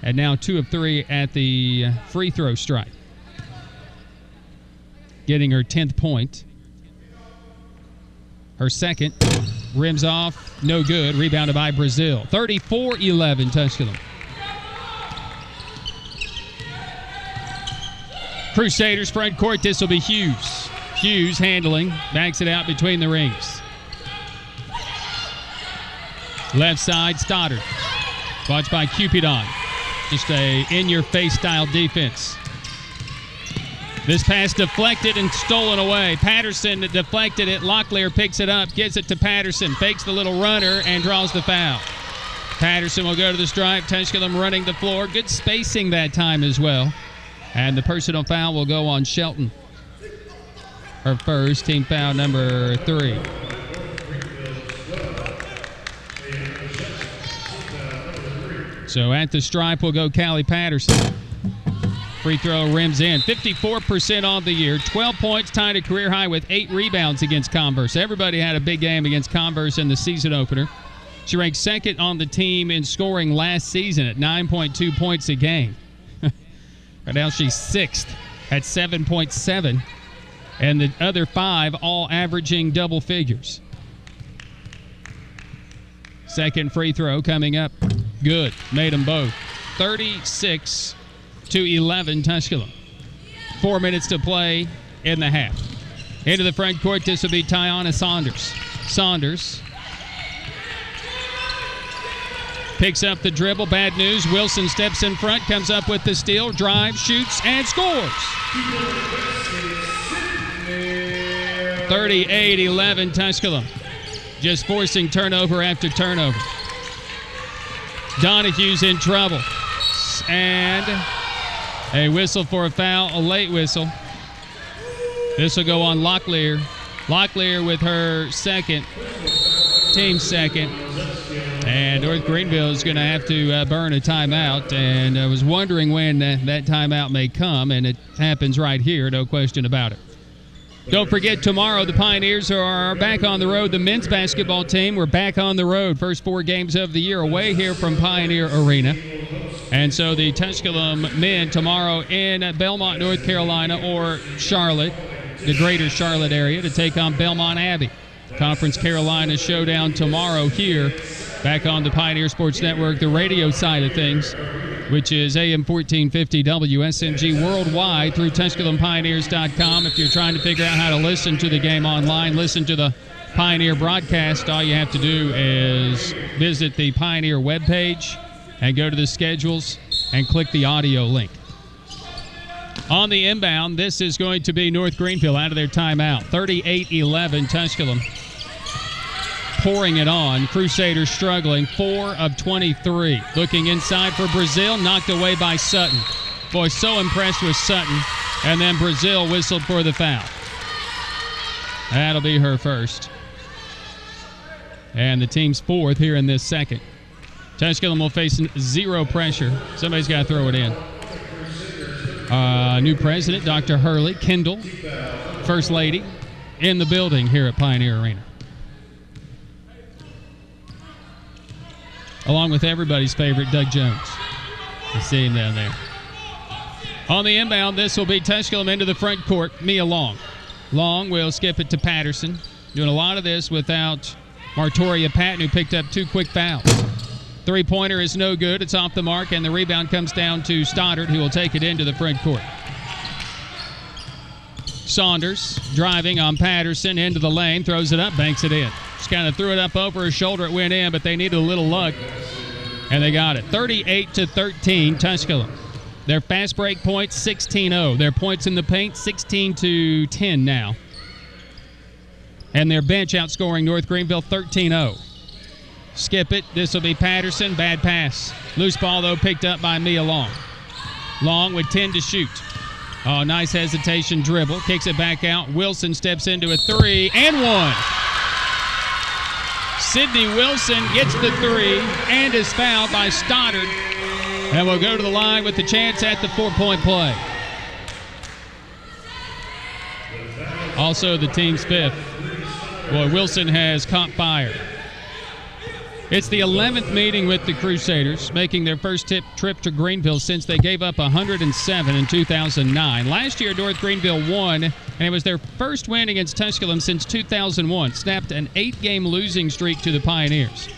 and now 2 of 3 at the free throw stripe. Getting her 10th point. Her second, rims off, no good, rebounded by Brazil. 34-11 Tusculum. Crusaders front court, this will be Hughes. Hughes handling, backs it out between the rings. Left side, Stoddard. Watched by Cupidon. Just a in-your-face style defense. This pass deflected and stolen away. Patterson deflected it. Locklear picks it up, gives it to Patterson, fakes the little runner, and draws the foul. Patterson will go to the stripe. Tusculum running the floor. Good spacing that time as well. And the personal foul will go on Shelton. Her first, team foul number 3. So at the stripe will go Callie Patterson. Free throw rims in. 54% on the year. 12 points, tied a career high with 8 rebounds against Converse. Everybody had a big game against Converse in the season opener. She ranked second on the team in scoring last season at 9.2 points a game. Right now she's 6th at 7.7. And the other 5 all averaging double figures. Second free throw coming up. Good. Made them both. 36-11 Tusculum. 4 minutes to play in the half. Into the front court, this will be Tiana Saunders. Saunders picks up the dribble. Bad news. Wilson steps in front, comes up with the steal, drives, shoots, and scores. 38-11 Tusculum. Just forcing turnover after turnover. Donahue's in trouble. And a whistle for a foul, a late whistle. This will go on Locklear. Locklear with her second, team second. And North Greenville is going to have to burn a timeout. And I was wondering when that timeout may come, and it happens right here, no question about it. Don't forget, tomorrow the Pioneers are back on the road. The men's basketball team, we're back on the road. First 4 games of the year away here from Pioneer Arena. And so the Tusculum men tomorrow in Belmont, North Carolina, or Charlotte, the greater Charlotte area, to take on Belmont Abbey. Conference Carolina showdown tomorrow here, back on the Pioneer Sports Network, the radio side of things, which is AM 1450 WSMG worldwide through TusculumPioneers.com. If you're trying to figure out how to listen to the game online, listen to the Pioneer broadcast, all you have to do is visit the Pioneer webpage and go to the schedules and click the audio link. On the inbound, this is going to be North Greenville out of their timeout. 38-11 Tusculum. Pouring it on. Crusaders struggling. 4 of 23. Looking inside for Brazil. Knocked away by Sutton. Boy, so impressed with Sutton. And then Brazil whistled for the foul. That'll be her first. And the team's fourth here in this second. Tusculum will face zero pressure. Somebody's got to throw it in. New president, Dr. Hurley Kendall, First Lady, in the building here at Pioneer Arena. Along with everybody's favorite, Doug Jones. You see him down there. On the inbound, this will be Tusculum into the front court. Mia Long. Long will skip it to Patterson. Doing a lot of this without Martoria Patton, who picked up 2 quick fouls. Three-pointer is no good. It's off the mark, and the rebound comes down to Stoddard, who will take it into the front court. Saunders driving on Patterson into the lane, throws it up, banks it in. Just kind of threw it up over his shoulder. It went in, but they needed a little luck, and they got it. 38-13, Tusculum. Their fast break points, 16-0. Their points in the paint, 16-10 now. And their bench outscoring North Greenville, 13-0. Skip it. This will be Patterson. Bad pass. Loose ball, though, picked up by Mia Long. Long with 10 to shoot. Oh, nice hesitation dribble. Kicks it back out. Wilson steps into a 3 and 1. Sydney Wilson gets the 3 and is fouled by Stoddard. And will go to the line with the chance at the 4-point play. Also the team's fifth. Boy, Wilson has caught fire. It's the 11th meeting with the Crusaders, making their first trip to Greenville since they gave up 107 in 2009. Last year, North Greenville won, and it was their first win against Tusculum since 2001. Snapped an 8-game losing streak to the Pioneers.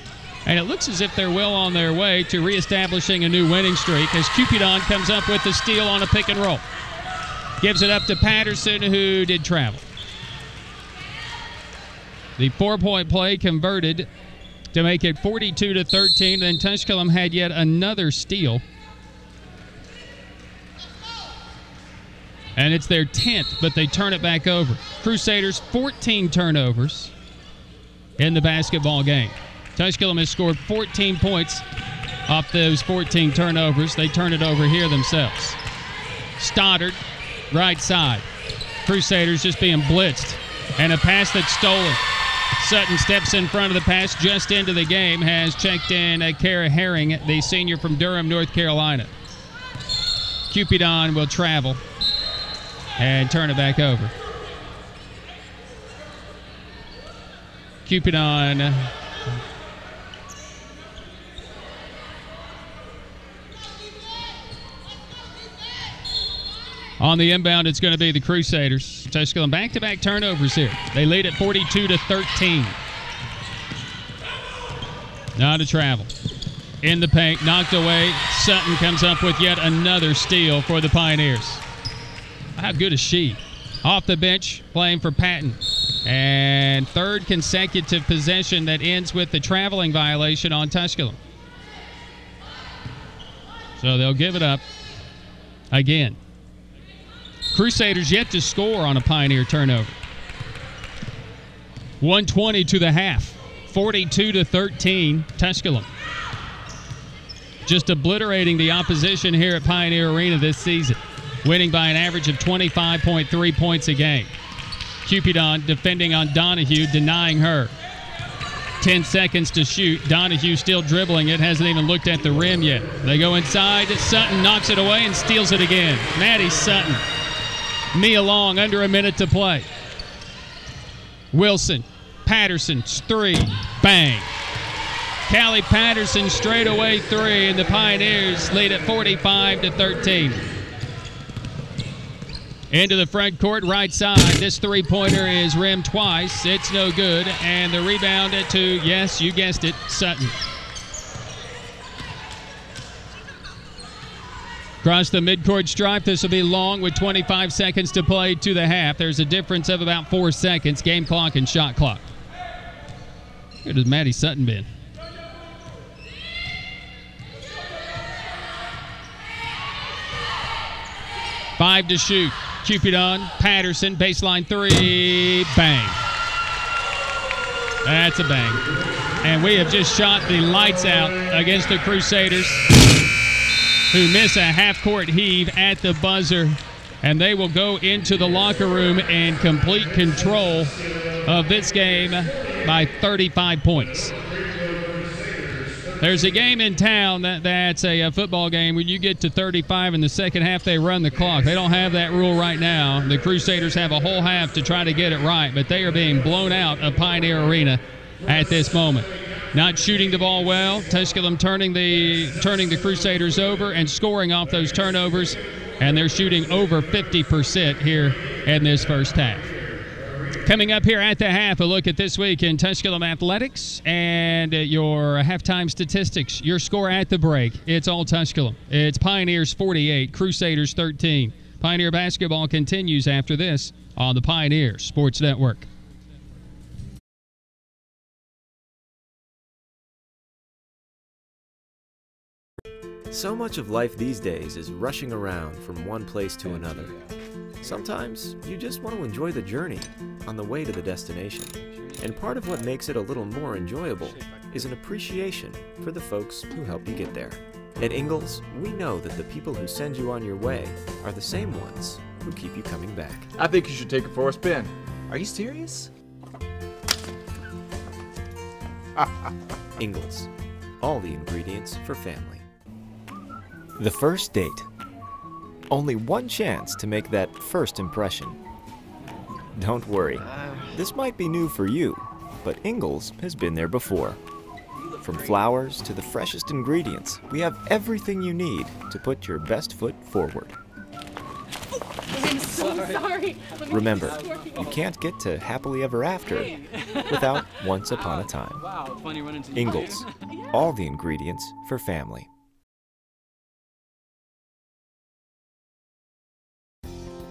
And it looks as if they're well on their way to reestablishing a new winning streak as Cupidon comes up with the steal on a pick and roll. Gives it up to Patterson, who did travel. The 4-point play converted to make it 42-13. Then Tusculum had yet another steal. And it's their 10th, but they turn it back over. Crusaders, 14 turnovers in the basketball game. Tusculum has scored 14 points off those 14 turnovers. They turn it over here themselves. Stoddard, right side. Crusaders just being blitzed. And a pass that's stolen. Sutton steps in front of the pass just into the game, has checked in Kara Herring, the senior from Durham, North Carolina. Cupidon will travel and turn it back over. Cupidon on the inbound, it's going to be the Crusaders. Tusculum back-to-back turnovers here. They lead at 42-13. Now to travel. In the paint, knocked away. Sutton comes up with yet another steal for the Pioneers. How good is she? Off the bench, playing for Patton. And third consecutive possession that ends with the traveling violation on Tusculum. So they'll give it up again. Crusaders yet to score on a Pioneer turnover. 120 to the half. 42-13, Tusculum. Just obliterating the opposition here at Pioneer Arena this season. Winning by an average of 25.3 points a game. Cupidon defending on Donahue, denying her. 10 seconds to shoot. Donahue still dribbling it. Hasn't even looked at the rim yet. They go inside. Sutton knocks it away and steals it again. Maddie Sutton. Mia Long, under a minute to play. Wilson, Patterson's 3, bang. Callie Patterson straightaway three, and the Pioneers lead at 45-13. Into the front court, right side. This three-pointer is rimmed twice. It's no good. And the rebound to, yes, you guessed it, Sutton. Across the midcourt stripe, this will be long with 25 seconds to play to the half. There's a difference of about 4 seconds, game clock and shot clock. Where does Maddie Sutton been? Five to shoot. Cupidon, Patterson, baseline three, bang. That's a bang. And we have just shot the lights out against the Crusaders, who miss a half-court heave at the buzzer, and they will go into the locker room in complete control of this game by 35 points. There's a game in town that's a football game. When you get to 35 in the second half, they run the clock. They don't have that rule right now. The Crusaders have a whole half to try to get it right, but they are being blown out of Pioneer Arena at this moment. Not shooting the ball well. Tusculum turning the Crusaders over and scoring off those turnovers, and they're shooting over 50% here in this first half. Coming up here at the half, a look at this week in Tusculum athletics and your halftime statistics. Your score at the break. It's all Tusculum. It's Pioneers 48, Crusaders 13. Pioneer basketball continues after this on the Pioneer Sports Network. So much of life these days is rushing around from one place to another. Sometimes you just want to enjoy the journey on the way to the destination. And part of what makes it a little more enjoyable is an appreciation for the folks who help you get there. At Ingalls, we know that the people who send you on your way are the same ones who keep you coming back. I think you should take it for a spin. Are you serious? Ingalls, all the ingredients for family. The first date. Only one chance to make that first impression. Don't worry, this might be new for you, but Ingalls has been there before. From flowers to the freshest ingredients, we have everything you need to put your best foot forward. I'm so sorry. Remember, you can't get to happily ever after without once upon a time. Wow, it's funny running into you. Ingalls, all the ingredients for family.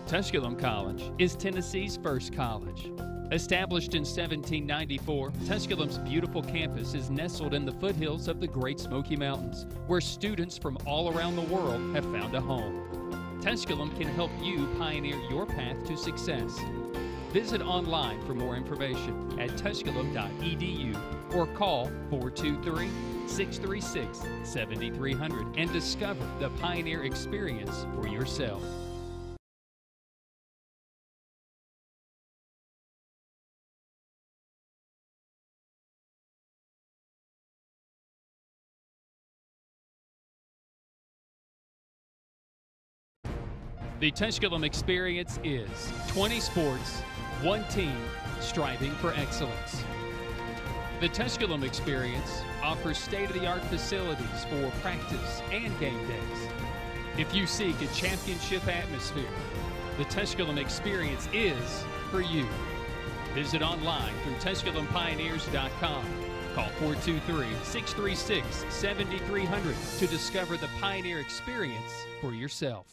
Tusculum College is Tennessee's first college. Established in 1794, Tusculum's beautiful campus is nestled in the foothills of the Great Smoky Mountains, where students from all around the world have found a home. Tusculum can help you pioneer your path to success. Visit online for more information at tusculum.edu or call 423-636-7300 and discover the Pioneer experience for yourself. The Tusculum experience is 20 sports, one team, striving for excellence. The Tusculum experience offers state-of-the-art facilities for practice and game days. If you seek a championship atmosphere, the Tusculum experience is for you. Visit online through TusculumPioneers.com. Call 423-636-7300 to discover the Pioneer experience for yourself.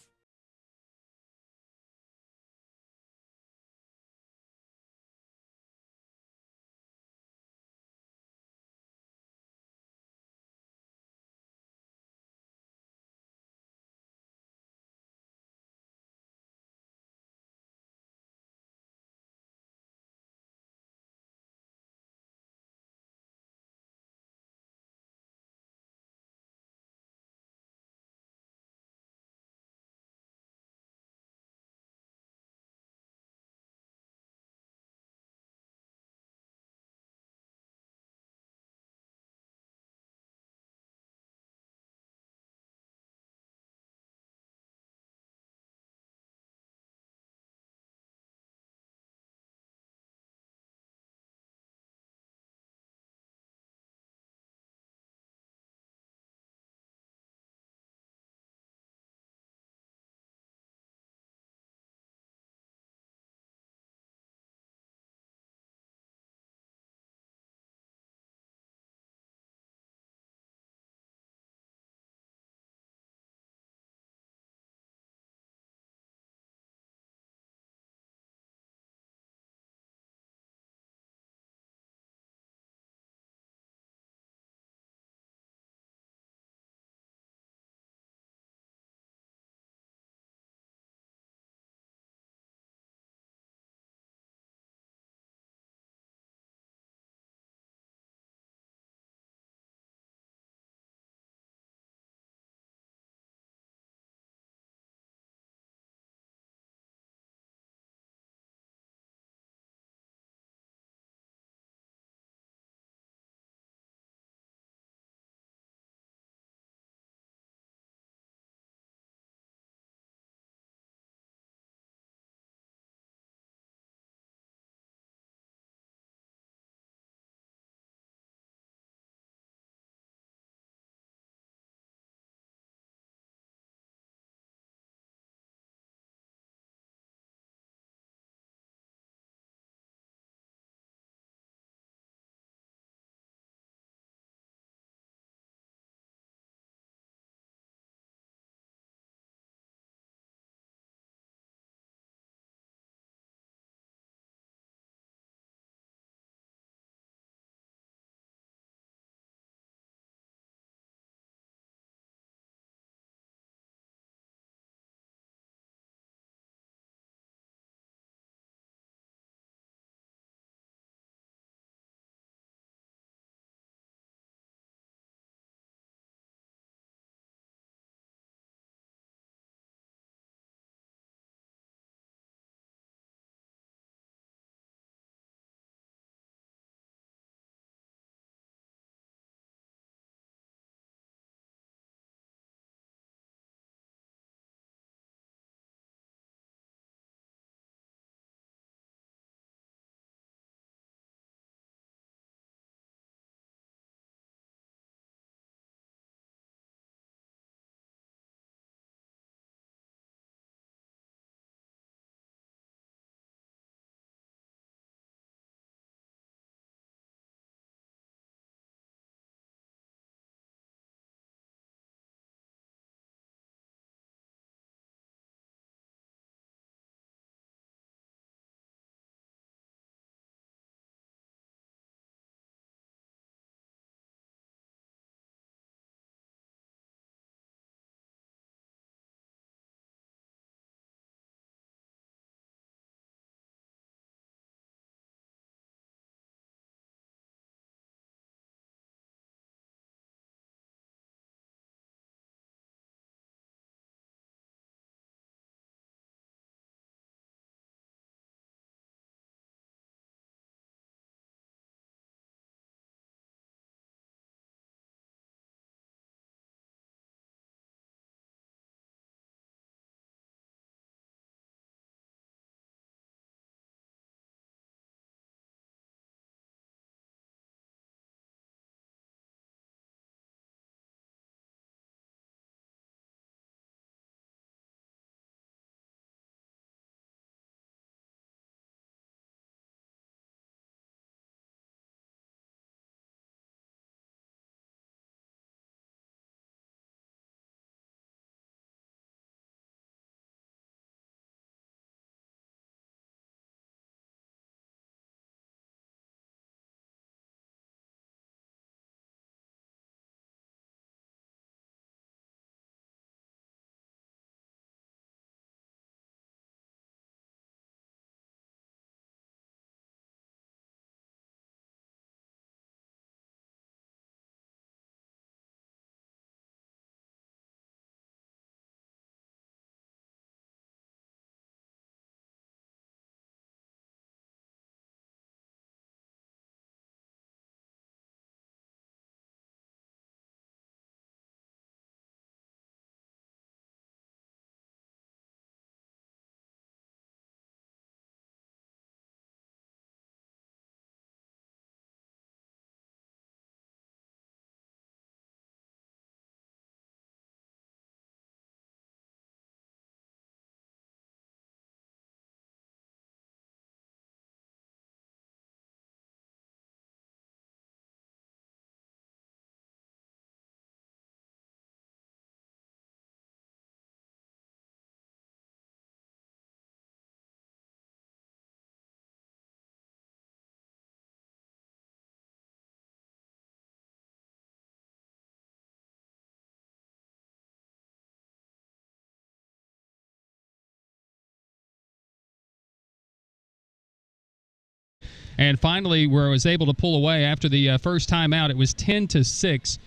And finally, where I was able to pull away after the first time out, it was 10-6.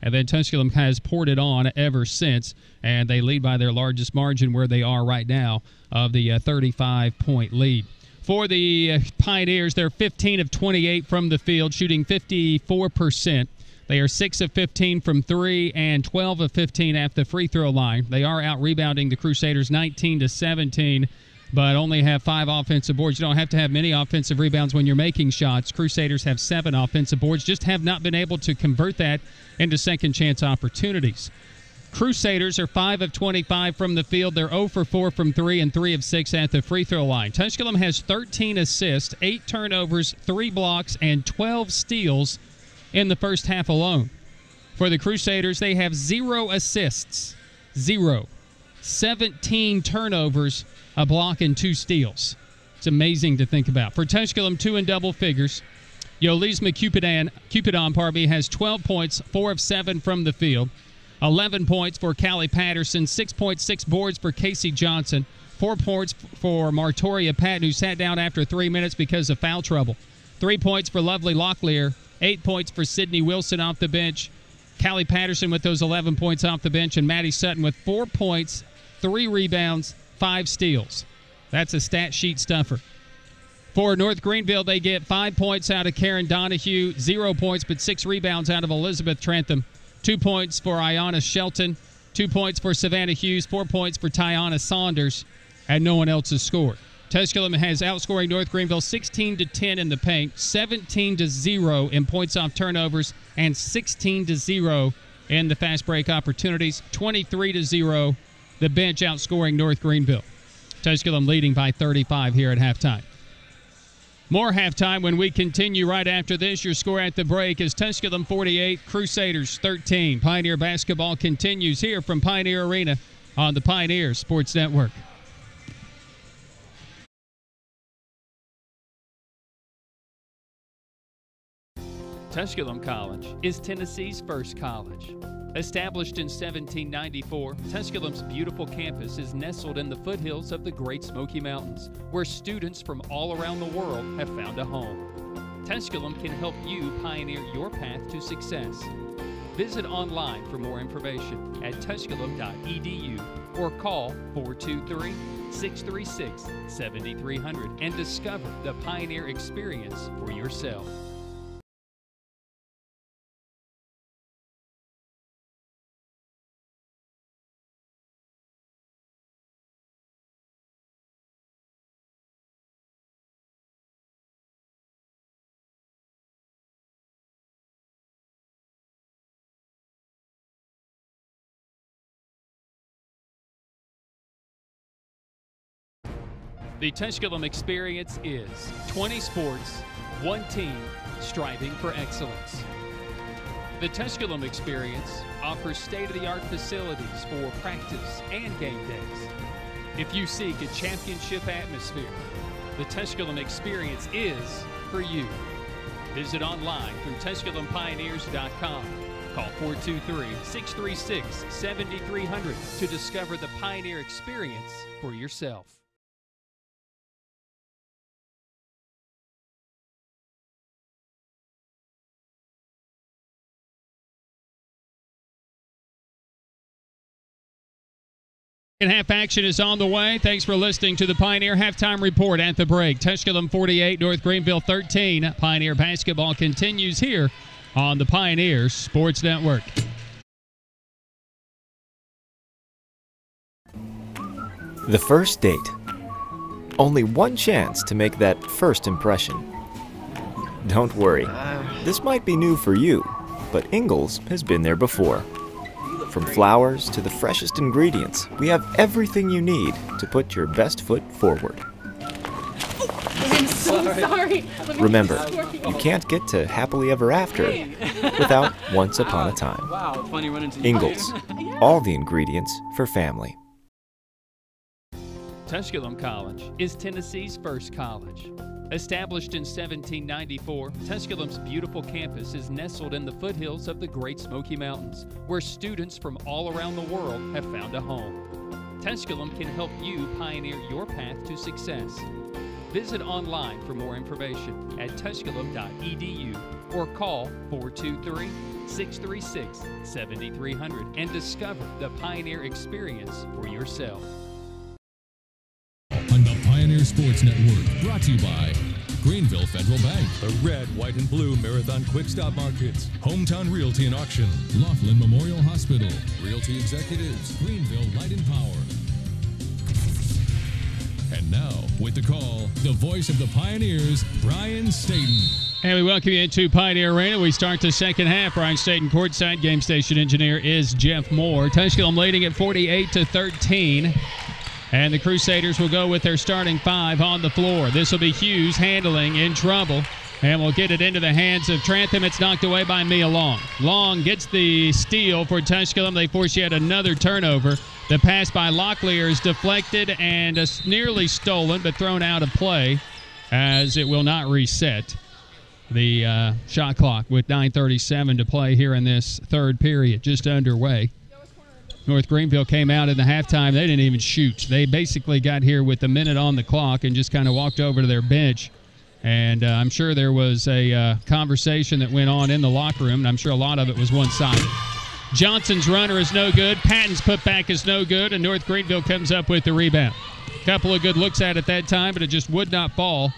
And then Tusculum has poured it on ever since, and they lead by their largest margin where they are right now of the 35-point lead. For the Pioneers, they're 15 of 28 from the field, shooting 54%. They are 6 of 15 from 3 and 12 of 15 at the free throw line. They are out-rebounding the Crusaders 19-17, but only have 5 offensive boards. You don't have to have many offensive rebounds when you're making shots. Crusaders have 7 offensive boards, just have not been able to convert that into second-chance opportunities. Crusaders are 5 of 25 from the field. They're 0 for 4 from 3 and 3 of 6 at the free throw line. Tusculum has 13 assists, 8 turnovers, 3 blocks, and 12 steals in the first half alone. For the Crusaders, they have 0 assists, 0. 17 turnovers, a block, and 2 steals. It's amazing to think about. For Tusculum, 2 in double figures. Yolisma Cupidon has 12 points, 4 of 7 from the field. 11 points for Callie Patterson, 6.6 boards for Casey Johnson, 4 points for Martoria Patton, who sat down after 3 minutes because of foul trouble. 3 points for Lovely Locklear, 8 points for Sydney Wilson off the bench. Callie Patterson with those 11 points off the bench, and Maddie Sutton with 4 points, 3 rebounds, 5 steals. That's a stat sheet stuffer. For North Greenville, they get 5 points out of Karen Donahue, 0 points but 6 rebounds out of Elizabeth Trentham. 2 points for Ayanna Shelton, 2 points for Savannah Hughes, 4 points for Tiana Saunders, and no one else has scored. Tusculum has outscoring North Greenville 16-10 in the paint, 17-0 in points off turnovers, and 16-0 in the fast break opportunities, 23-0 the bench outscoring North Greenville. Tusculum leading by 35 here at halftime. More halftime when we continue right after this. Your score at the break is Tusculum 48, Crusaders 13. Pioneer basketball continues here from Pioneer Arena on the Pioneer Sports Network. Tusculum College is Tennessee's first college. Established in 1794, Tusculum's beautiful campus is nestled in the foothills of the Great Smoky Mountains, where students from all around the world have found a home. Tusculum can help you pioneer your path to success. Visit online for more information at tusculum.edu or call 423-636-7300 and discover the Pioneer experience for yourself. The Tusculum experience is 20 sports, 1 team, striving for excellence. The Tusculum experience offers state-of-the-art facilities for practice and game days. If you seek a championship atmosphere, the Tusculum experience is for you. Visit online through TusculumPioneers.com. Call 423-636-7300 to discover the Pioneer experience for yourself. Second half action is on the way. Thanks for listening to the Pioneer Halftime Report at the break. Tusculum 48, North Greenville 13. Pioneer basketball continues here on the Pioneer Sports Network. The first date. Only one chance to make that first impression. Don't worry, this might be new for you, but Ingalls has been there before. From flowers to the freshest ingredients, we have everything you need to put your best foot forward. I'm so sorry. Remember, you can't get to happily ever after without once upon a time. Wow, it's funny running into Ingalls, all the ingredients for family. Tusculum College is Tennessee's first college. Established in 1794, Tusculum's beautiful campus is nestled in the foothills of the Great Smoky Mountains, where students from all around the world have found a home. Tusculum can help you pioneer your path to success. Visit online for more information at tusculum.edu or call 423-636-7300 and discover the Pioneer experience for yourself. On the Pioneer Sports Network, brought to you by Greenville Federal Bank, the red, white, and blue Marathon Quick Stop Markets, Hometown Realty and Auction, Laughlin Memorial Hospital, Realty Executives, Greenville Light and Power. And now, with the call, the voice of the Pioneers, Brian Staten. And we welcome you into Pioneer Arena. We start the second half. Brian Staten courtside. Game station engineer is Jeff Moore. Tusculum leading at 48-13. And the Crusaders will go with their starting five on the floor. This will be Hughes handling in trouble. And we'll get it into the hands of Trantham. It's knocked away by Mia Long. Long gets the steal for Tusculum. They force yet another turnover. The pass by Locklear is deflected and nearly stolen, but thrown out of play as it will not reset the shot clock with 9:37 to play here in this third period, just underway. North Greenville came out in the halftime. They didn't even shoot. They basically got here with a minute on the clock and just kind of walked over to their bench. And I'm sure there was a conversation that went on in the locker room, and I'm sure a lot of it was one-sided. Johnson's runner is no good. Patton's putback is no good, and North Greenville comes up with the rebound. A couple of good looks at that time, but it just would not fall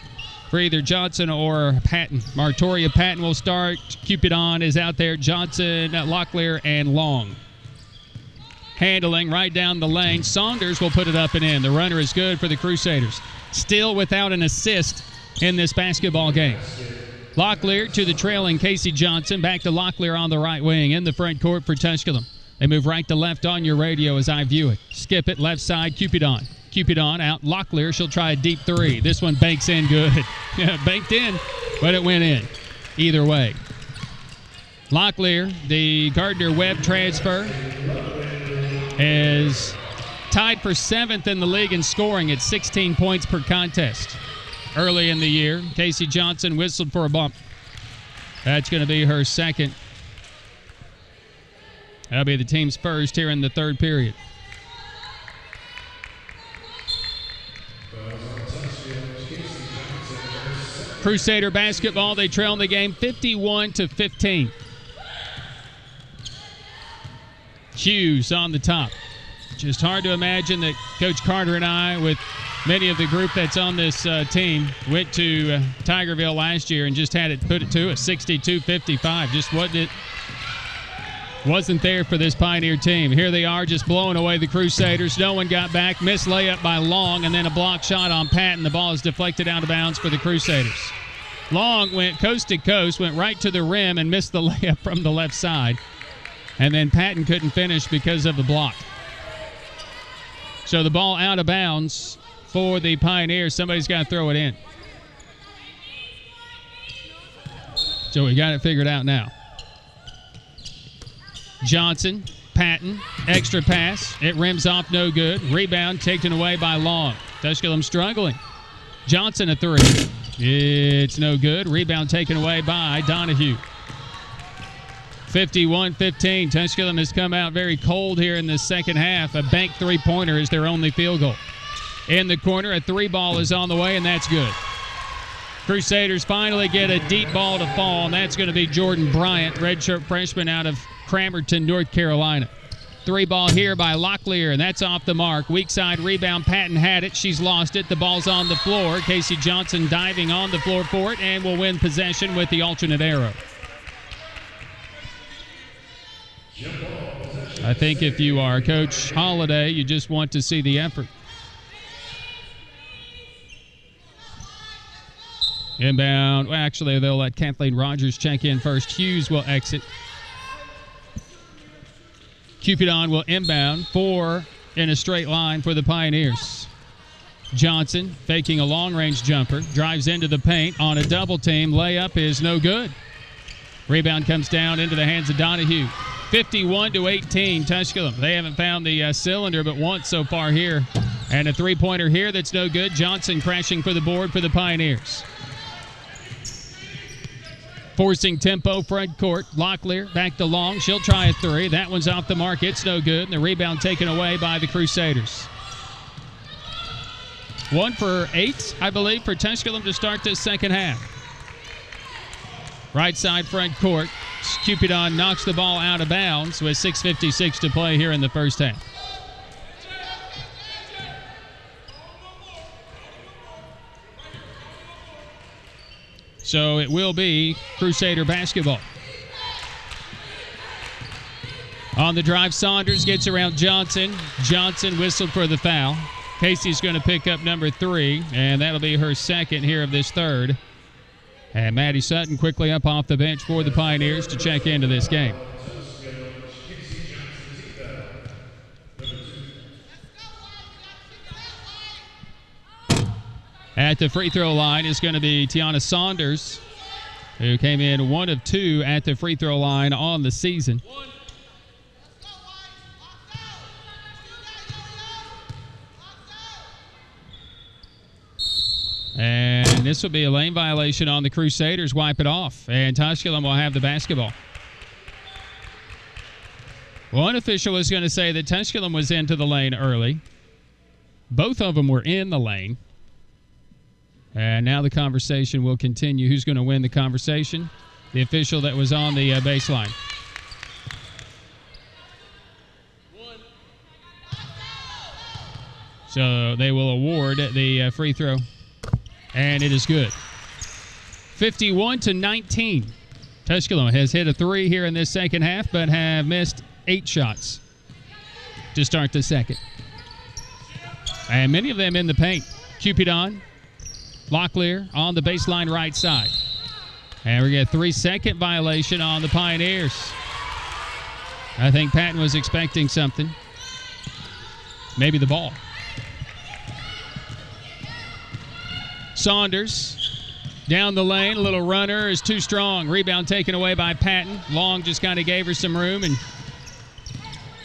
for either Johnson or Patton. Martoria Patton will start. Cupidon is out there. Johnson, Locklear, and Long. Handling right down the lane. Saunders will put it up and in. The runner is good for the Crusaders. Still without an assist in this basketball game. Locklear to the trailing Casey Johnson. Back to Locklear on the right wing in the front court for Tusculum. They move right to left on your radio as I view it. Skip it, left side, Cupidon. Cupidon out, Locklear. She'll try a deep three. This one banks in good. Banked in, but it went in. Either way. Locklear, the Gardner-Webb transfer, is tied for 7th in the league in scoring at 16 points per contest. Early in the year, Casey Johnson whistled for a bump. That's going to be her second. That'll be the team's first here in the third period. Crusader basketball, they trail in the game 51-15. Hughes on the top. Just hard to imagine that Coach Carter and I, with many of the group that's on this team, went to Tigerville last year and just had it put it to us 62-55. Just wasn't there for this Pioneer team. Here they are just blowing away the Crusaders. No one got back. Missed layup by Long, and then a block shot on Patton. The ball is deflected out of bounds for the Crusaders. Long went coast to coast, went right to the rim, and missed the layup from the left side. And then Patton couldn't finish because of the block. So the ball out of bounds for the Pioneers. Somebody's got to throw it in. So we got it figured out now. Johnson, Patton, extra pass. It rims off, no good. Rebound taken away by Long. Tusculum struggling. Johnson a three. It's no good. Rebound taken away by Donahue. 51-15. Tusculum has come out very cold here in the second half. A bank three-pointer is their only field goal. In the corner, a three ball is on the way, and that's good. Crusaders finally get a deep ball to fall, and that's going to be Jordan Bryant, redshirt freshman out of Cramerton, North Carolina. Three ball here by Locklear, and that's off the mark. Weak side rebound. Patton had it. She's lost it. The ball's on the floor. Casey Johnson diving on the floor for it, and will win possession with the alternate arrow. I think if you are Coach Holliday, you just want to see the effort. Inbound. Well, actually, they'll let Kathleen Rogers check in first. Hughes will exit. Cupidon will inbound. 4 in a straight line for the Pioneers. Johnson faking a long-range jumper. Drives into the paint on a double team. Layup is no good. Rebound comes down into the hands of Donahue. 51-18, Tusculum. They haven't found the cylinder but once so far here. And a three-pointer here that's no good. Johnson crashing for the board for the Pioneers. Forcing tempo front court. Locklear back to Long. She'll try a three. That one's off the mark. It's no good. And the rebound taken away by the Crusaders. 1 for 8, I believe, for Tusculum to start this second half. Right side front court. Cupidon knocks the ball out of bounds with 6:56 to play here in the first half. So it will be Crusader basketball. On the drive, Saunders gets around Johnson. Johnson whistled for the foul. Casey's going to pick up number 3, and that'll be her second here of this third. And Maddie Sutton quickly up off the bench for the Pioneers to check into this game. At the free throw line is going to be Tiana Saunders, who came in 1 of 2 at the free throw line on the season. And this will be a lane violation on the Crusaders. Wipe it off. And Tusculum will have the basketball. One official is going to say that Tusculum was into the lane early. Both of them were in the lane. And now the conversation will continue. Who's going to win the conversation? The official that was on the baseline. So they will award the free throw. And it is good. 51-19. Tusculum has hit a 3 here in this second half, but have missed 8 shots to start the second. And many of them in the paint. Cupidon, Locklear on the baseline right side. And we get a 3-second violation on the Pioneers. I think Patton was expecting something. Maybe the ball. Saunders down the lane. A little runner is too strong. Rebound taken away by Patton. Long just kind of gave her some room, and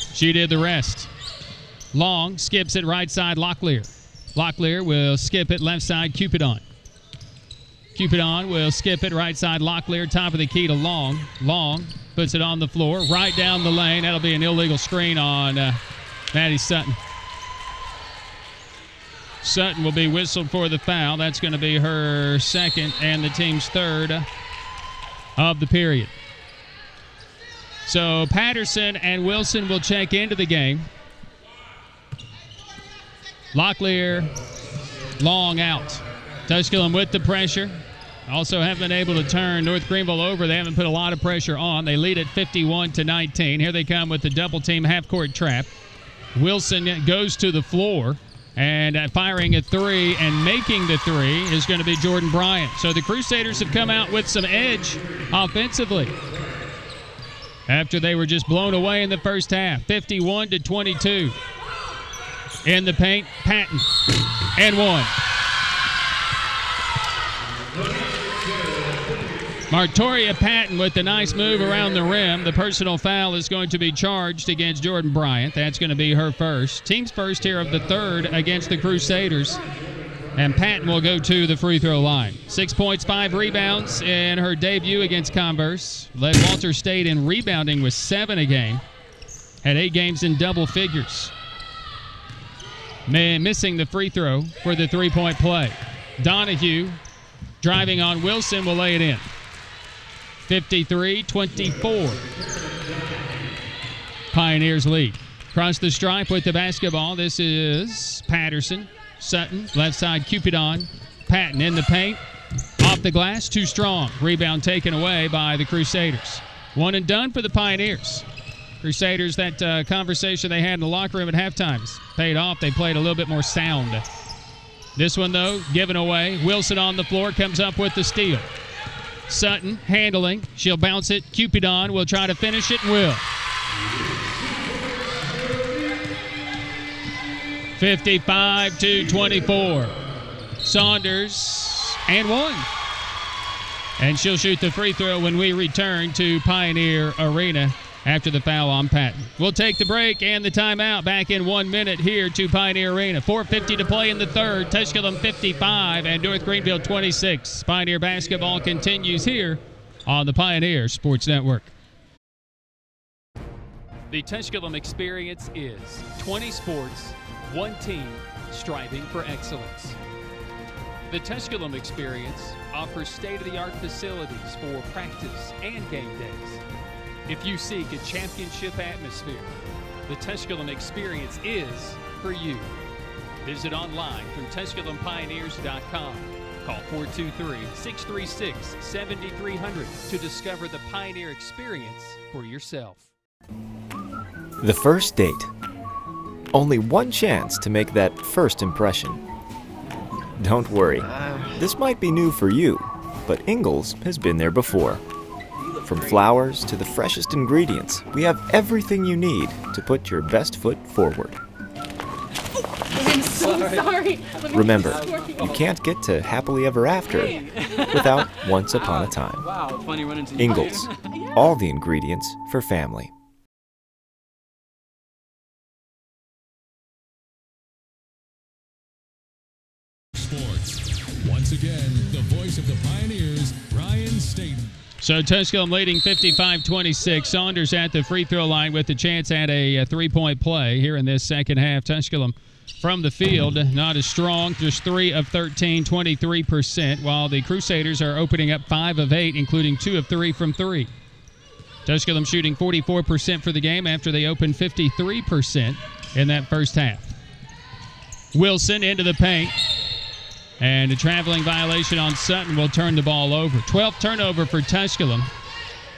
she did the rest. Long skips it right side, Locklear. Locklear will skip it left side, Cupidon. Cupidon will skip it right side, Locklear. Top of the key to Long. Long puts it on the floor, right down the lane. That'll be an illegal screen on Maddie Sutton. Sutton will be whistled for the foul. That's going to be her second and the team's third of the period. So Patterson and Wilson will check into the game. Locklear, Long out. Tusculum with the pressure. Also haven't been able to turn North Greenville over. They haven't put a lot of pressure on. They lead at 51-19. Here they come with the double team half-court trap. Wilson goes to the floor. And firing a 3 and making the 3 is going to be Jordan Bryant. So the Crusaders have come out with some edge offensively after they were just blown away in the first half. 51-22. In the paint, Patton. And 1. Martoria Patton with the nice move around the rim. The personal foul is going to be charged against Jordan Bryant. That's going to be her first. Team's first here of the third against the Crusaders. And Patton will go to the free throw line. 6 points, 5 rebounds in her debut against Converse. Led Walter State in rebounding with 7 a game. Had 8 games in double figures. Missing the free throw for the three-point play. Donahue driving on Wilson will lay it in. 53-24. Pioneers lead. Across the stripe with the basketball, this is Patterson. Sutton, left side, Cupidon. Patton in the paint. Off the glass, too strong. Rebound taken away by the Crusaders. 1 and done for the Pioneers. Crusaders, that conversation they had in the locker room at halftime paid off. They played a little bit more sound. This one, though, given away. Wilson on the floor comes up with the steal. Sutton handling. She'll bounce it. Cupidon will try to finish it and will. 55-24. Saunders and 1. And she'll shoot the free throw when we return to Pioneer Arena after the foul on Patton. We'll take the break and the timeout. Back in 1 minute here to Pioneer Arena. 4:50 to play in the third. Tusculum 55 and North Greenville 26. Pioneer basketball continues here on the Pioneer Sports Network. The Tusculum experience is 20 sports, 1 team, striving for excellence. The Tusculum experience offers state-of-the-art facilities for practice and game days. If you seek a championship atmosphere, the Tusculum experience is for you. Visit online through TusculumPioneers.com. Call 423-636-7300 to discover the Pioneer experience for yourself. The first date. Only one chance to make that first impression. Don't worry, this might be new for you, but Ingalls has been there before. From flowers to the freshest ingredients, we have everything you need to put your best foot forward. I'm so sorry. Remember, you can't get to happily ever after without once upon a time. Wow, it's funny running into you. Ingalls, all the ingredients for family. Sports. Once again, the voice of the Pioneers, Brian Staten. So Tusculum leading 55-26. Saunders at the free throw line with a chance at a three-point play here in this second half. Tusculum from the field, not as strong, just 3 of 13, 23%, while the Crusaders are opening up 5 of 8, including 2 of 3 from 3. Tusculum shooting 44% for the game after they opened 53% in that first half. Wilson into the paint. And a traveling violation on Sutton will turn the ball over. 12th turnover for Tusculum.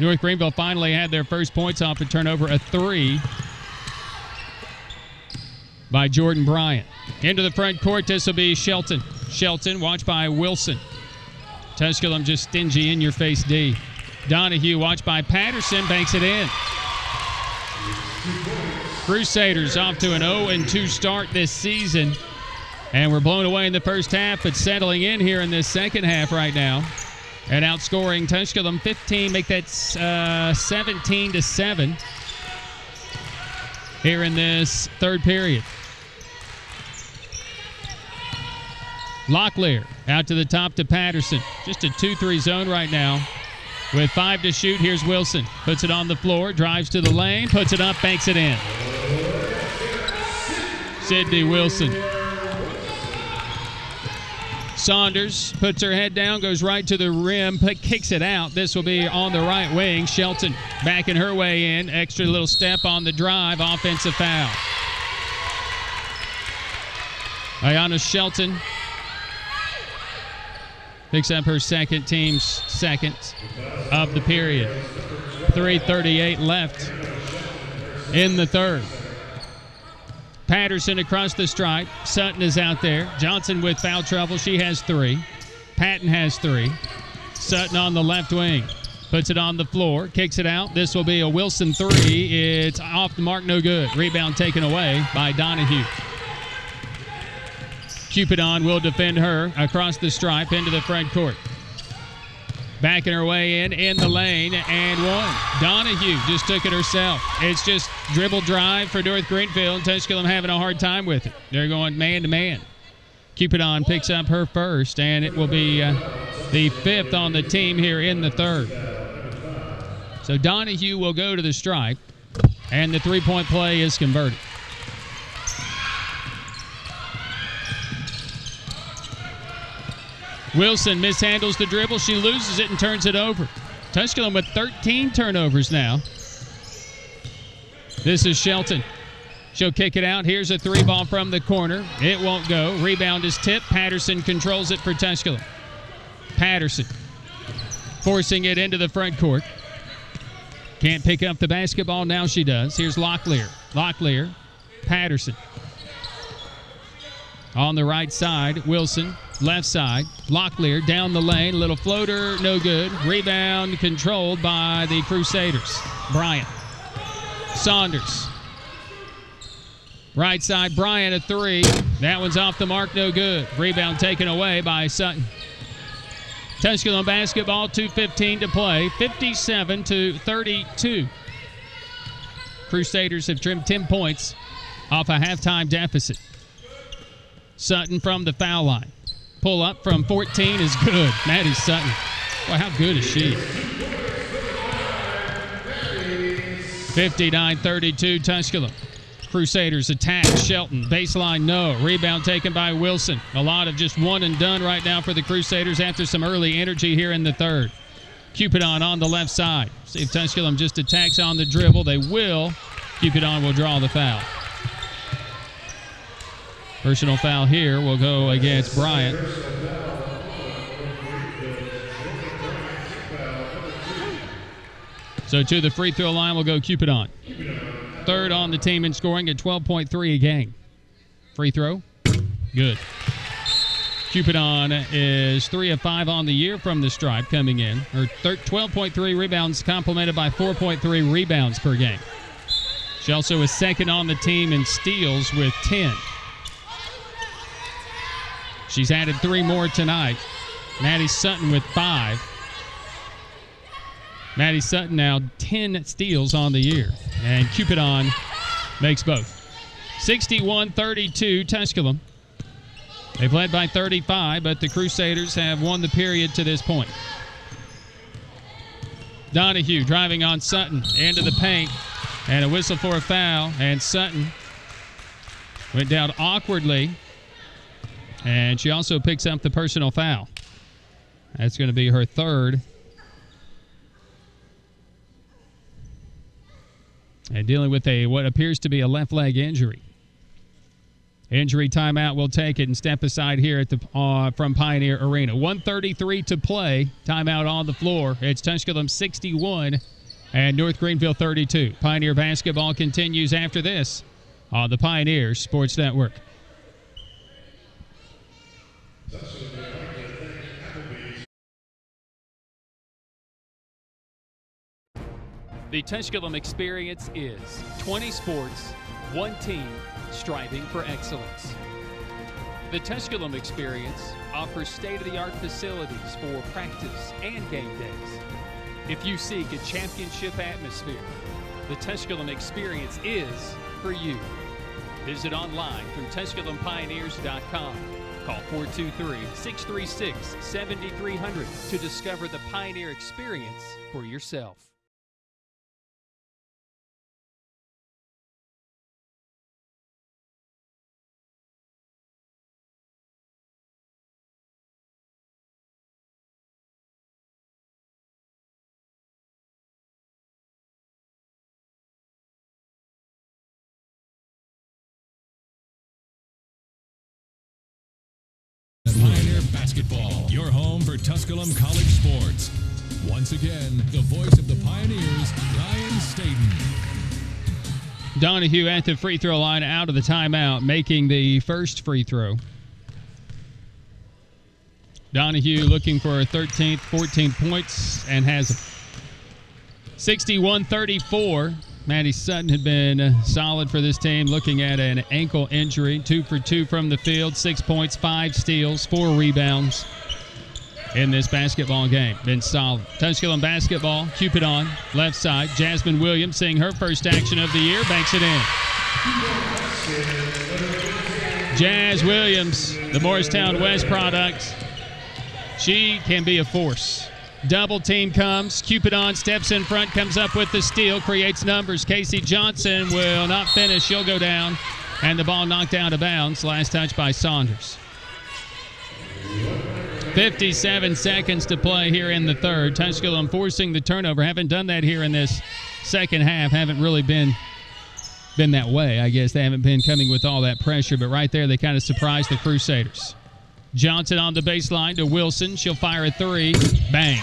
North Greenville finally had their first points off a turnover, a 3 by Jordan Bryant. Into the front court, this will be Shelton. Shelton, watched by Wilson. Tusculum just stingy in-your-face D. Donahue, watched by Patterson, banks it in. Crusaders off to an 0-2 start this season. And we're blown away in the first half, but settling in here in this second half right now. And outscoring Tusculum 15, make that 17-7 here in this third period. Locklear out to the top to Patterson. Just a 2-3 zone right now. With 5 to shoot, here's Wilson. Puts it on the floor, drives to the lane, puts it up, banks it in. Sydney Wilson. Saunders puts her head down, goes right to the rim, kicks it out. This will be on the right wing. Shelton backing her way in. Extra little step on the drive. Offensive foul. Ayanna Shelton picks up her second, team's second of the period. 3:38 left in the third. Patterson across the stripe. Sutton is out there. Johnson with foul trouble. She has 3. Patton has 3. Sutton on the left wing. Puts it on the floor. Kicks it out. This will be a Wilson 3. It's off the mark. No good. Rebound taken away by Donahue. Cupidon will defend her across the stripe into the front court. Backing her way in the lane, and one. Donahue just took it herself. It's just dribble drive for North Greenville, and Tusculum having a hard time with it. They're going man-to-man. Cupidon picks up her first, and it will be the 5th on the team here in the third. So Donahue will go to the stripe, and the three-point play is converted. Wilson mishandles the dribble. She loses it and turns it over. Tusculum with 13 turnovers now. This is Shelton. She'll kick it out. Here's a 3-ball from the corner. It won't go. Rebound is tipped. Patterson controls it for Tusculum. Patterson forcing it into the front court. Can't pick up the basketball. Now she does. Here's Locklear. Locklear. Patterson. On the right side, Wilson. Left side, Locklear down the lane, little floater, no good. Rebound controlled by the Crusaders. Bryant. Saunders. Right side, Bryant a 3. That one's off the mark, no good. Rebound taken away by Sutton. Tusculum basketball, 2:15 to play, 57-32. Crusaders have trimmed 10 points off a halftime deficit. Sutton from the foul line. Pull up from 14 is good. Maddie Sutton. Boy, how good is she? 59-32 Tusculum. Crusaders attack. Shelton, baseline, no. Rebound taken by Wilson. A lot of just one and done right now for the Crusaders after some early energy here in the third. Cupidon on the left side. See if Tusculum just attacks on the dribble. They will. Cupidon will draw the foul. Personal foul here will go against Bryant. So to the free throw line will go Cupidon. Third on the team in scoring at 12.3 a game. Free throw, good. Cupidon is 3 of 5 on the year from the stripe coming in. Her 12.3 rebounds complemented by 4.3 rebounds per game. She also is second on the team in steals with 10. She's added 3 more tonight. Maddie Sutton with 5. Maddie Sutton now 10 steals on the year. And Cupidon makes both. 61-32 Tusculum. They've led by 35, but the Crusaders have won the period to this point. Donahue driving on Sutton into the paint. And a whistle for a foul. And Sutton went down awkwardly. And she also picks up the personal foul. That's going to be her third. And dealing with what appears to be a left leg injury. Injury timeout will take it and step aside here at from Pioneer Arena. 1:33 to play. Timeout on the floor. It's Tusculum 61 and North Greenville 32. Pioneer basketball continues after this on the Pioneer Sports Network. The Tusculum experience is 20 sports, one team, striving for excellence. The Tusculum experience offers state-of-the-art facilities for practice and game days. If you seek a championship atmosphere, the Tusculum experience is for you. Visit online through TusculumPioneers.com. Call 423-636-7300 to discover the Pioneer experience for yourself. Pioneer Basketball, your home for Tusculum College sports. Once again, the voice of the Pioneers, Ryan Staten. Donahue at the free throw line out of the timeout, making the first free throw. Donahue looking for her 13th, 14 points, and has 61-34. Maddie Sutton had been solid for this team, looking at an ankle injury. 2 for 2 from the field, 6 points, 5 steals, 4 rebounds in this basketball game. Been solid. Tusculum basketball, Cupidon, left side. Jasmine Williams seeing her first action of the year, banks it in. Jazz Williams, the Morristown West product. She can be a force. Double team comes. Cupidon steps in front, comes up with the steal, creates numbers. Casey Johnson will not finish. She'll go down, and the ball knocked out of bounds. Last touch by Saunders. 57 seconds to play here in the third. Tusculum forcing the turnover. Haven't done that here in this second half. Haven't really been that way, I guess. They haven't been coming with all that pressure, but right there they kind of surprised the Crusaders. Johnson on the baseline to Wilson. She'll fire a 3. Bang.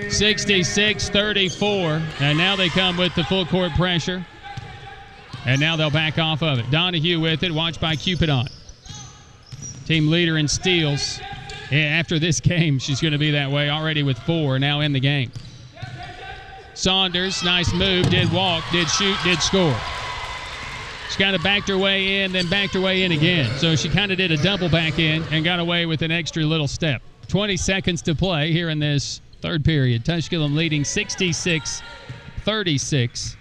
66-34. And now they come with the full court pressure. And now they'll back off of it. Donahue with it, watched by Cupidon. Team leader in steals. After this game, she's going to be that way already with 4 now in the game. Saunders, nice move, did walk, did shoot, did score. She kind of backed her way in, then backed her way in again. So she kind of did a double back in and got away with an extra little step. 20 seconds to play here in this third period. Tusculum leading 66-36,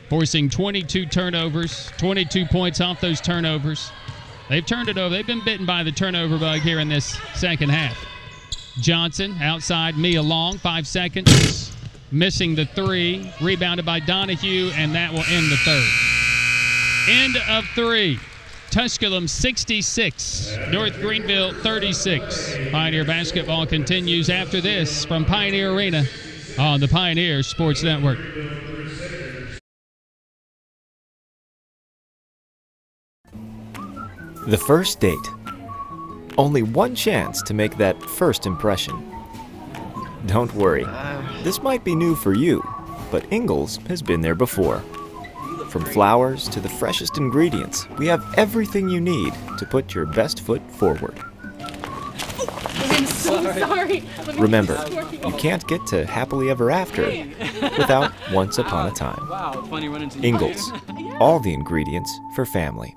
forcing 22 turnovers, 22 points off those turnovers. They've turned it over. They've been bitten by the turnover bug here in this second half. Johnson outside, Mia Long, 5 seconds. missing the three. Rebounded by Donahue, and that will end the third. End of three. Tusculum 66, North Greenville 36. Pioneer basketball continues after this from Pioneer Arena on the Pioneer Sports Network. The first date. Only one chance to make that first impression. Don't worry, this might be new for you, but Ingalls has been there before. From flowers to the freshest ingredients, we have everything you need to put your best foot forward. I'm so sorry. Remember, you can't get to happily ever after without once upon a time. Wow, it's funny running into you. Ingalls, all the ingredients for family.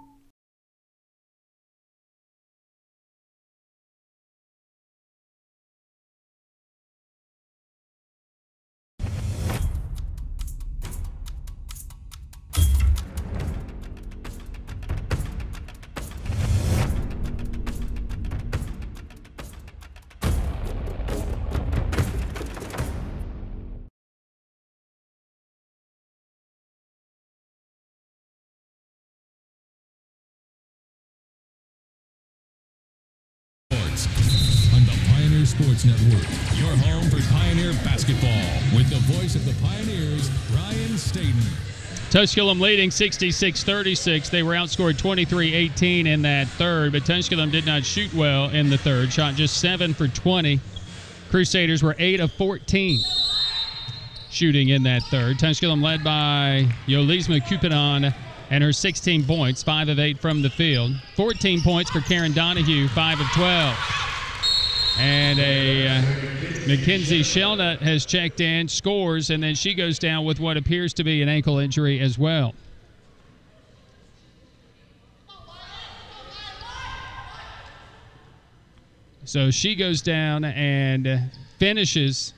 On the Pioneer Sports Network, your home for Pioneer basketball with the voice of the Pioneers, Ryan Staten. Tusculum leading 66-36. They were outscored 23-18 in that third, but Tusculum did not shoot well in the third. Shot just 7 for 20. Crusaders were 8 of 14 shooting in that third. Tusculum led by Yolisma Cupidon and her 16 points, 5 of 8 from the field. 14 points for Karen Donahue, 5 of 12. And Mackenzie Shelnut has checked in, scores, and then she goes down with what appears to be an ankle injury as well. So she goes down and finishes,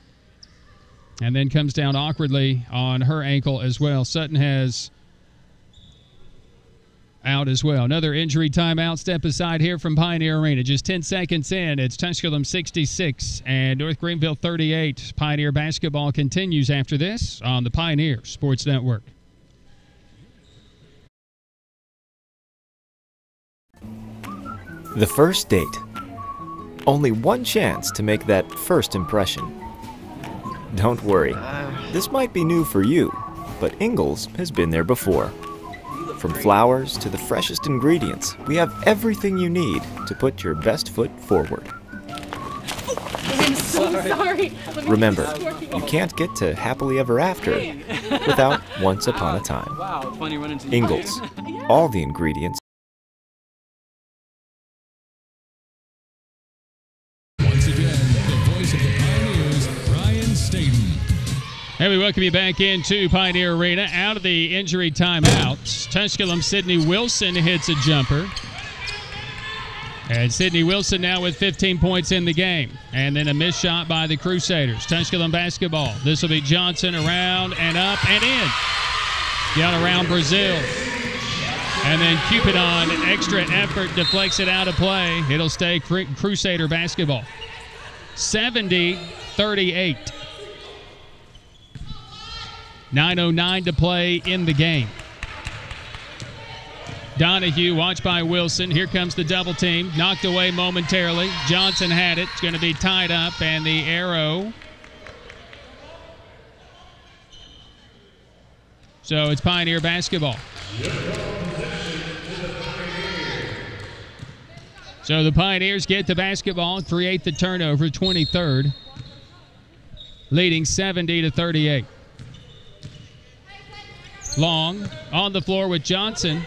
and then comes down awkwardly on her ankle as well. Sutton has out as well. Another injury timeout. Step aside here from Pioneer Arena. Just 10 seconds in. It's Tusculum 66 and North Greenville 38. Pioneer basketball continues after this on the Pioneer Sports Network. The first date. Only one chance to make that first impression. Don't worry, this might be new for you, but Ingalls has been there before. From flowers to the freshest ingredients, we have everything you need to put your best foot forward. I'm so sorry. Remember, you can't get to happily ever after without once upon a time. Wow, it's funny running into you. Ingalls, all the ingredients. Once again, the voice of the Pioneers, Ryan Staten. And we welcome you back into Pioneer Arena. Out of the injury timeout, Tusculum Sydney Wilson hits a jumper. And Sydney Wilson now with 15 points in the game. And then a missed shot by the Crusaders. Tusculum basketball. This will be Johnson around and up and in. Down around Brazil. And then Cupidon, extra effort, deflects it out of play. It'll stay Crusader basketball. 70-38. 9:09 to play in the game. Donahue, watched by Wilson. Here comes the double team. Knocked away momentarily. Johnson had it. It's going to be tied up, and the arrow. So it's Pioneer basketball. So the Pioneers get the basketball, create the turnover, 23rd, leading 70-38. Long on the floor with Johnson,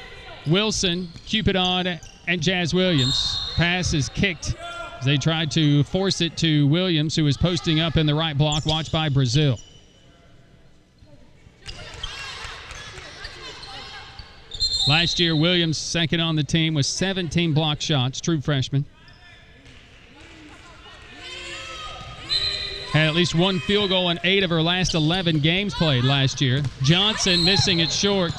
Wilson, Cupidon, and Jazz Williams. Pass is kicked as they tried to force it to Williams, who was posting up in the right block, watched by Brazil. Last year, Williams, second on the team, with 17 block shots, true freshman. Had at least one field goal in 8 of her last 11 games played last year. Johnson missing it short.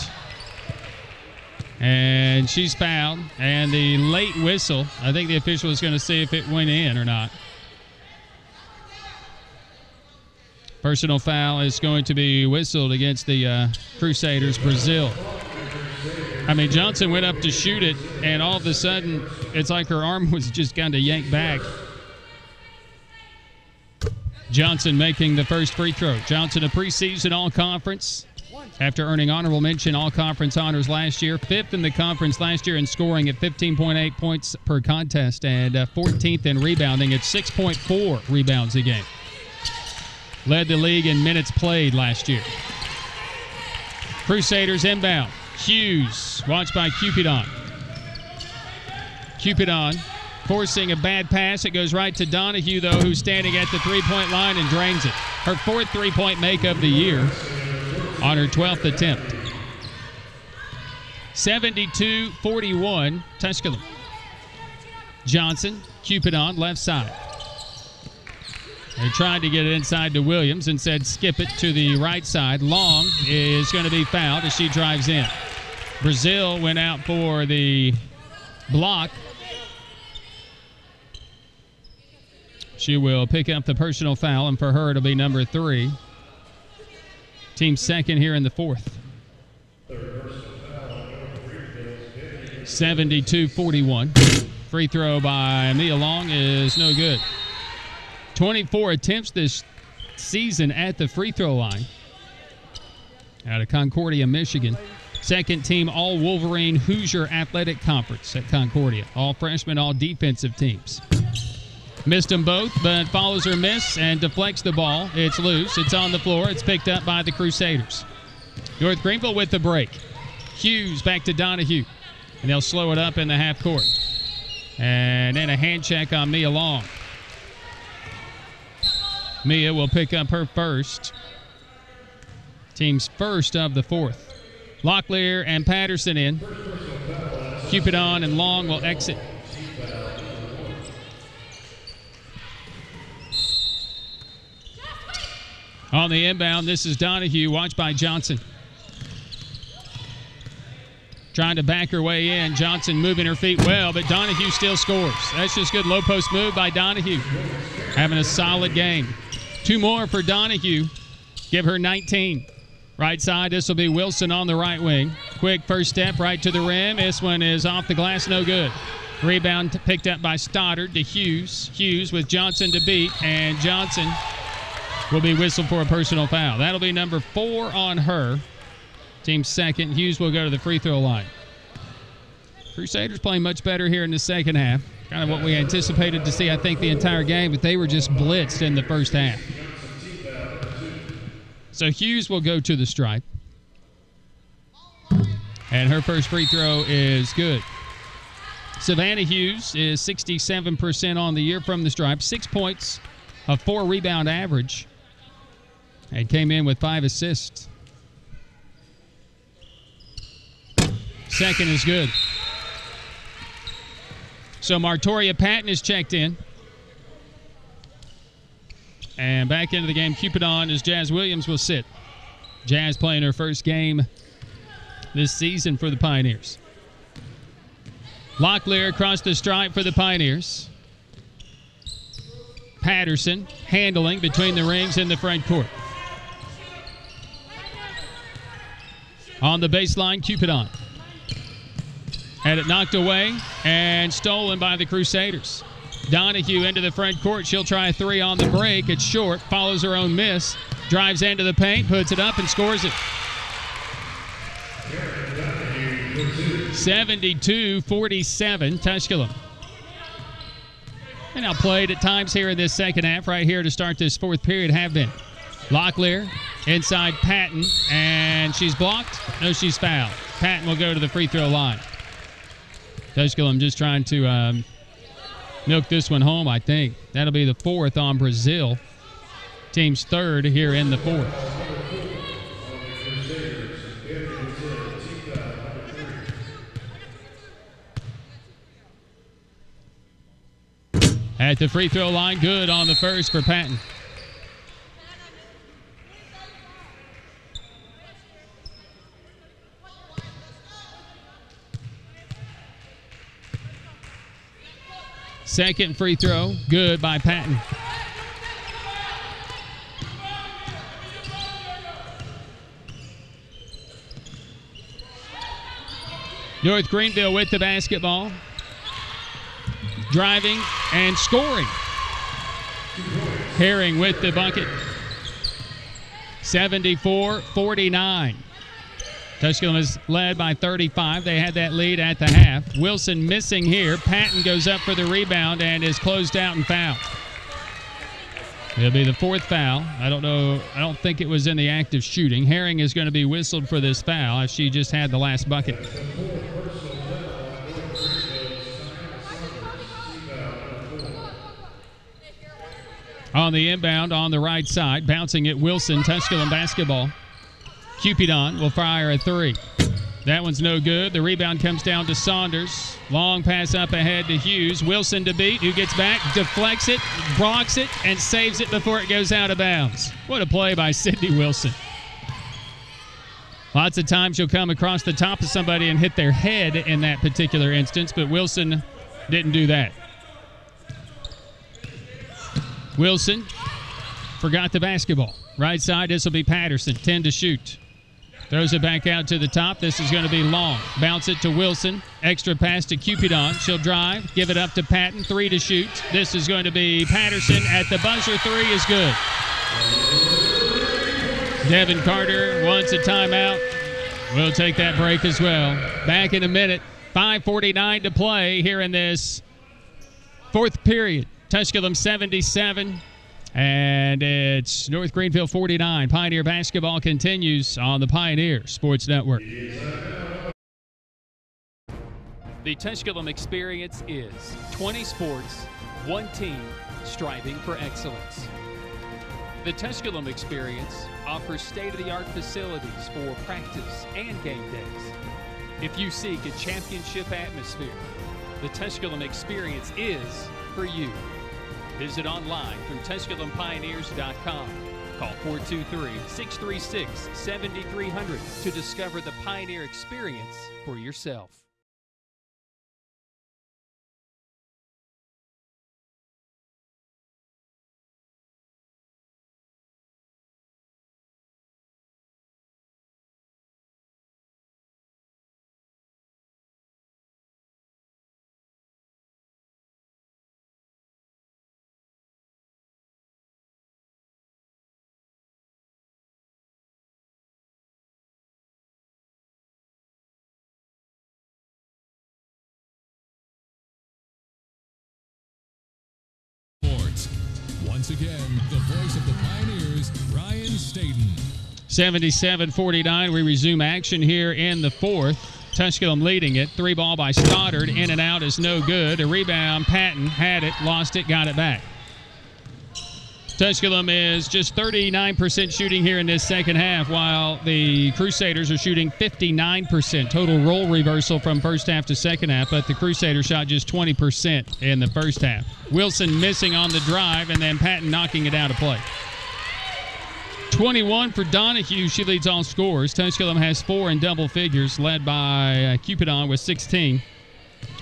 And she's fouled. And the late whistle, I think the official is going to see if it went in or not. Personal foul is going to be whistled against the Crusaders, Brazil. I mean, Johnson went up to shoot it, and all of a sudden, it's like her arm was just kind of yanked back. Johnson making the first free throw. Johnson, a preseason all-conference after earning honorable mention all-conference honors last year. 5th in the conference last year in scoring at 15.8 points per contest and 14th in rebounding at 6.4 rebounds a game. Led the league in minutes played last year. Crusaders inbound. Hughes, watched by Cupidon. Cupidon forcing a bad pass. It goes right to Donahue, though, who's standing at the three-point line and drains it. Her 4th three-point make of the year on her 12th attempt. 72-41, Tusculum. Johnson, Cupidon, left side. They tried to get it inside to Williams and said skip it to the right side. Long is going to be fouled as she drives in. Brazil went out for the block. She will pick up the personal foul, and for her it'll be number 3. Team second here in the 4th. 72-41. Free throw by Mia Long is no good. 24 attempts this season at the free throw line. Out of Concordia, Michigan. Second team All-Wolverine Hoosier Athletic Conference at Concordia. All freshmen, all defensive teams. Missed them both, but follows her miss and deflects the ball. It's loose. It's on the floor. It's picked up by the Crusaders. North Greenville with the break. Hughes back to Donahue. And they'll slow it up in the half court. And then a hand check on Mia Long. Mia will pick up her first. Team's first of the 4th. Locklear and Patterson in. Cupidon and Long will exit. On the inbound, this is Donahue, watched by Johnson. Trying to back her way in. Johnson moving her feet well, but Donahue still scores. That's just good low post move by Donahue. Having a solid game. 2 more for Donahue. Give her 19. Right side, this will be Wilson on the right wing. Quick first step right to the rim. This one is off the glass, no good. Rebound picked up by Stoddard to Hughes. Hughes with Johnson to beat, and Johnson will be whistled for a personal foul. That'll be number 4 on her. Team second. Hughes will go to the free throw line. Crusaders playing much better here in the second half. Kind of what we anticipated to see, I think, the entire game, but they were just blitzed in the first half. So Hughes will go to the stripe. And her first free throw is good. Savannah Hughes is 67% on the year from the stripe. 6 points, a 4 rebound average. And came in with 5 assists. Second is good. So Martoria Patton is checked in. And back into the game, Cupidon, as Jazz Williams will sit. Jazz playing her first game this season for the Pioneers. Locklear across the stripe for the Pioneers. Patterson handling between the rings in the front court. On the baseline, Cupidon. Had it knocked away and stolen by the Crusaders. Donahue into the front court. She'll try a 3 on the break. It's short. Follows her own miss. Drives into the paint. Puts it up and scores it. 72-47, Tusculum. And now played at times here in this second half, right here to start this 4th period, have been. Locklear inside Patton, and she's blocked. No, she's fouled. Patton will go to the free throw line. Tusculum just trying to milk this one home, I think. That'll be the 4th on Brazil. Team's 3rd here in the 4th. At the free throw line, good on the first for Patton. Second free throw, good by Patton. North Greenville with the basketball. Driving and scoring. Herring with the bucket. 74-49. Tusculum is led by 35. They had that lead at the half. Wilson missing here. Patton goes up for the rebound and is closed out and fouled. It'll be the fourth foul. I don't think it was in the act of shooting. Herring is going to be whistled for this foul as she just had the last bucket. On the inbound on the right side, bouncing it Wilson, Tusculum basketball. Cupidon will fire a three. That one's no good. The rebound comes down to Saunders. Long pass up ahead to Hughes. Wilson to beat, who gets back, deflects it, blocks it, and saves it before it goes out of bounds. What a play by Sydney Wilson. Lots of times you'll come across the top of somebody and hit their head in that particular instance, but Wilson didn't do that. Wilson forgot the basketball. Right side, this will be Patterson, 10 to shoot. Throws it back out to the top. This is going to be long. Bounce it to Wilson. Extra pass to Cupidon. She'll drive. Give it up to Patton. 3 to shoot. This is going to be Patterson at the buzzer. 3 is good. Devin Carter wants a timeout. We'll take that break as well. Back in a minute. 5:49 to play here in this fourth period. Tusculum 77. And it's North Greenville 49. Pioneer basketball continues on the Pioneer Sports Network. The Tusculum experience is 20 sports, one team, striving for excellence. The Tusculum experience offers state-of-the-art facilities for practice and game days. If you seek a championship atmosphere, the Tusculum experience is for you. Visit online through TusculumPioneers.com. Call 423-636-7300 to discover the Pioneer experience for yourself. Once again, the voice of the Pioneers, Ryan Staten. 77-49. We resume action here in the fourth. Tusculum leading it. 3 ball by Stoddard. In and out is no good. A rebound. Patton had it, lost it, got it back. Tusculum is just 39% shooting here in this second half, while the Crusaders are shooting 59%. Total role reversal from first half to second half, but the Crusaders shot just 20% in the first half. Wilson missing on the drive, and then Patton knocking it out of play. 21 for Donahue. She leads all scorers. Tusculum has 4 in double figures, led by Cupidon with 16.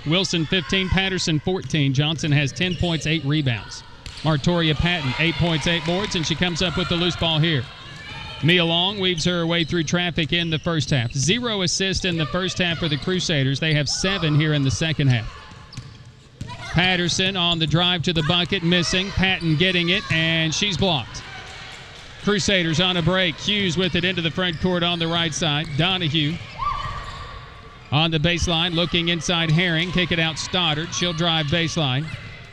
Wilson 15, Patterson 14. Johnson has 10 points, 8 rebounds. Martoria Patton, 8 points, 8 boards, and she comes up with the loose ball here. Mia Long weaves her way through traffic in the first half. 0 assists in the first half for the Crusaders. They have 7 here in the second half. Patterson on the drive to the bucket, missing. Patton getting it, and she's blocked. Crusaders on a break. Hughes with it into the front court on the right side. Donahue on the baseline, looking inside Herring. Kick it out Stoddard. She'll drive baseline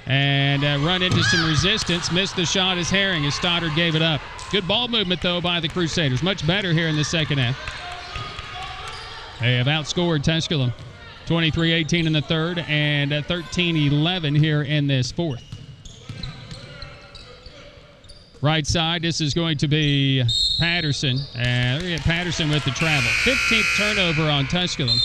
and run into some resistance. Missed the shot as Herring, as Stoddard gave it up. Good ball movement, though, by the Crusaders. Much better here in the second half. They have outscored Tusculum 23-18 in the third and 13-11 here in this fourth. Right side, this is going to be Patterson. And we get Patterson with the travel. 15th turnover on Tusculum.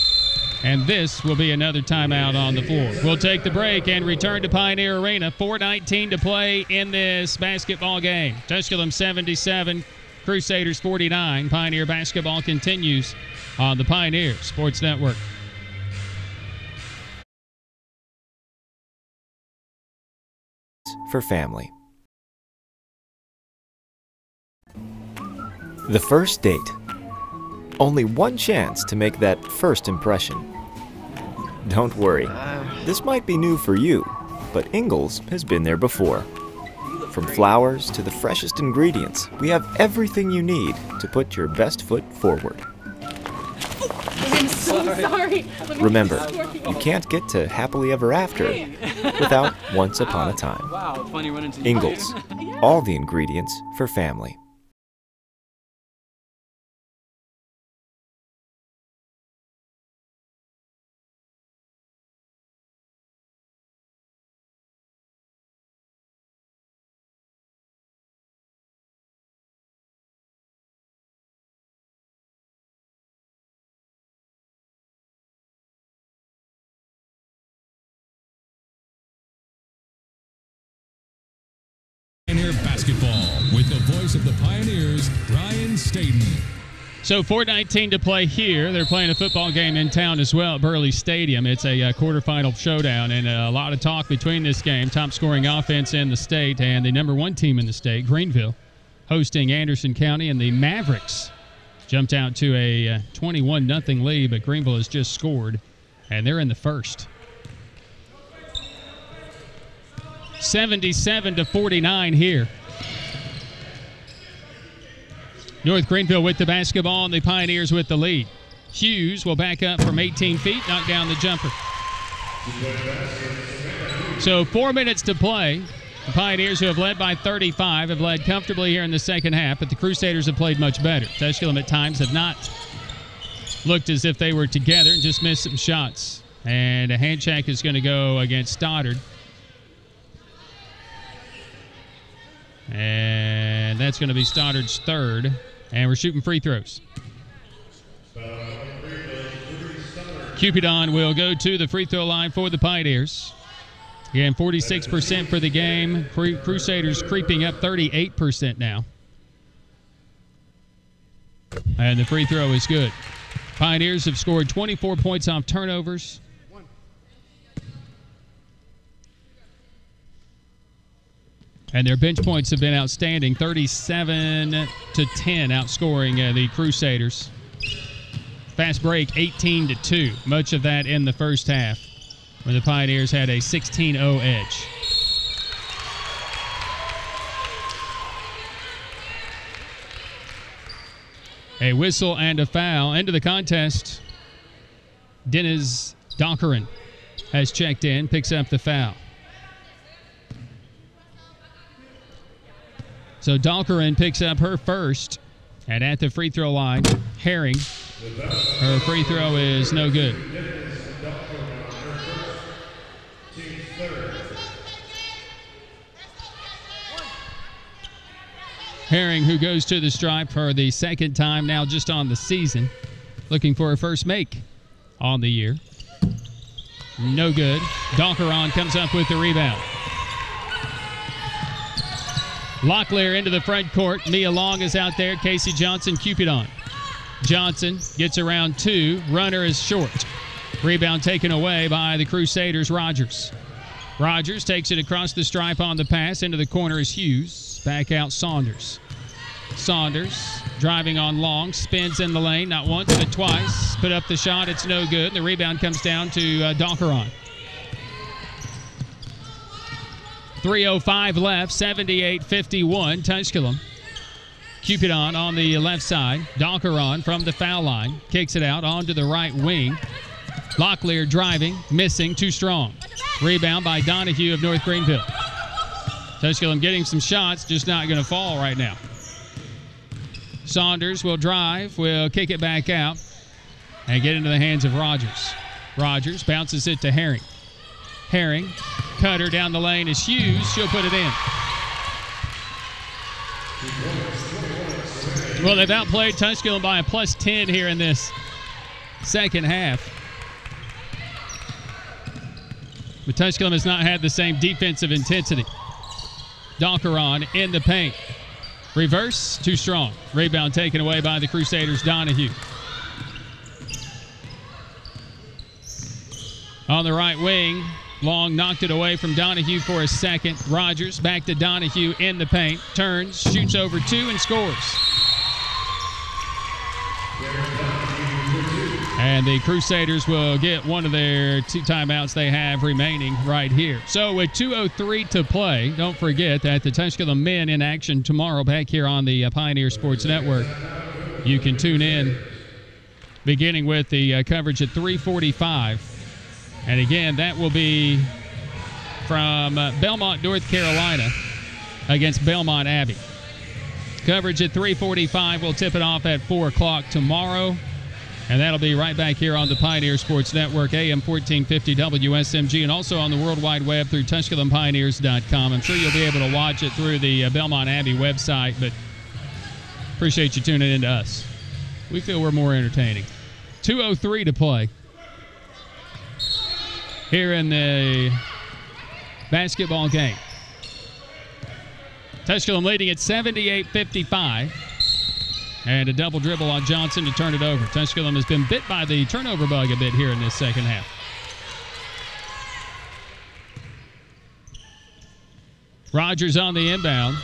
And this will be another timeout on the floor. We'll take the break and return to Pioneer Arena. 4:19 to play in this basketball game. Tusculum 77, Crusaders 49. Pioneer basketball continues on the Pioneer Sports Network. For family. The first date. Only one chance to make that first impression. Don't worry. This might be new for you, but Ingalls has been there before. From flowers to the freshest ingredients, we have everything you need to put your best foot forward. I'm so sorry. Remember, you can't get to happily ever after without once upon a time. Wow, it's funny running into you. Ingalls, all the ingredients for family. Pioneer basketball with the voice of the Pioneers, Brian Staten. So 4:19 to play here. They're playing a football game in town as well at Burley Stadium. It's a quarterfinal showdown, and a lot of talk between this game. Top scoring offense in the state and the number one team in the state, Greenville, hosting Anderson County, and the Mavericks jumped out to a 21-0 lead, but Greenville has just scored, and they're in the first. 77-49 here. North Greenville with the basketball and the Pioneers with the lead. Hughes will back up from 18 feet, knock down the jumper. So 4 minutes to play. The Pioneers, who have led by 35, have led comfortably here in the second half, but the Crusaders have played much better. Tusculum at times have not looked as if they were together and just missed some shots. And a hand check is going to go against Stoddard. And that's going to be Stoddard's third. And we're shooting free throws. Cupidon will go to the free throw line for the Pioneers. Again, 46% for the game. Crusaders creeping up 38% now. And the free throw is good. Pioneers have scored 24 points off turnovers. And their bench points have been outstanding, 37-10, outscoring the Crusaders. Fast break, 18-2. Much of that in the first half, where the Pioneers had a 16-0 edge. A whistle and a foul. Into the contest, Dennis Donkerin has checked in, picks up the foul. So Donkerin picks up her first, and at the free throw line, Herring. Her free throw is no good. Herring, who goes to the stripe for the second time now just on the season, looking for her first make on the year. No good. Donkeron comes up with the rebound. Locklear into the front court. Mia Long is out there. Casey Johnson, Cupidon. Johnson gets around two. Runner is short. Rebound taken away by the Crusaders, Rogers. Rogers takes it across the stripe on the pass. Into the corner is Hughes. Back out Saunders. Saunders driving on Long. Spins in the lane. Not once, but twice. Put up the shot. It's no good. The rebound comes down to Donkeron. 3:05 left, 78-51, Tusculum. Cupidon on the left side. Donkeron from the foul line. Kicks it out onto the right wing. Locklear driving, missing, too strong. Rebound by Donahue of North Greenville. Tusculum getting some shots, just not going to fall right now. Saunders will drive, will kick it back out, and get into the hands of Rogers. Rogers bounces it to Herring. Herring, cutter down the lane is Hughes. She'll put it in. Well, they've outplayed Tusculum by a +10 here in this second half. But Tusculum has not had the same defensive intensity. Donkeron in the paint. Reverse, too strong. Rebound taken away by the Crusaders, Donahue. On the right wing, Long knocked it away from Donahue for a second. Rogers back to Donahue in the paint. Turns, shoots over two, and scores. And the Crusaders will get one of their 2 timeouts they have remaining right here. So with 2:03 to play, don't forget that the Tusculum men in action tomorrow back here on the Pioneer Sports Network. You can tune in beginning with the coverage at 3:45. And again, that will be from Belmont, North Carolina against Belmont Abbey. Coverage at 3:45. We'll tip it off at 4 o'clock tomorrow. And that'll be right back here on the Pioneer Sports Network, AM 1450 WSMG, and also on the World Wide Web through TusculumPioneers.com. I'm sure you'll be able to watch it through the Belmont Abbey website, but appreciate you tuning in to us. We feel we're more entertaining. 2:03 to play here in the basketball game. Tusculum leading at 78-55. And a double dribble on Johnson to turn it over. Tusculum has been bit by the turnover bug a bit here in this second half. Rogers on the inbound.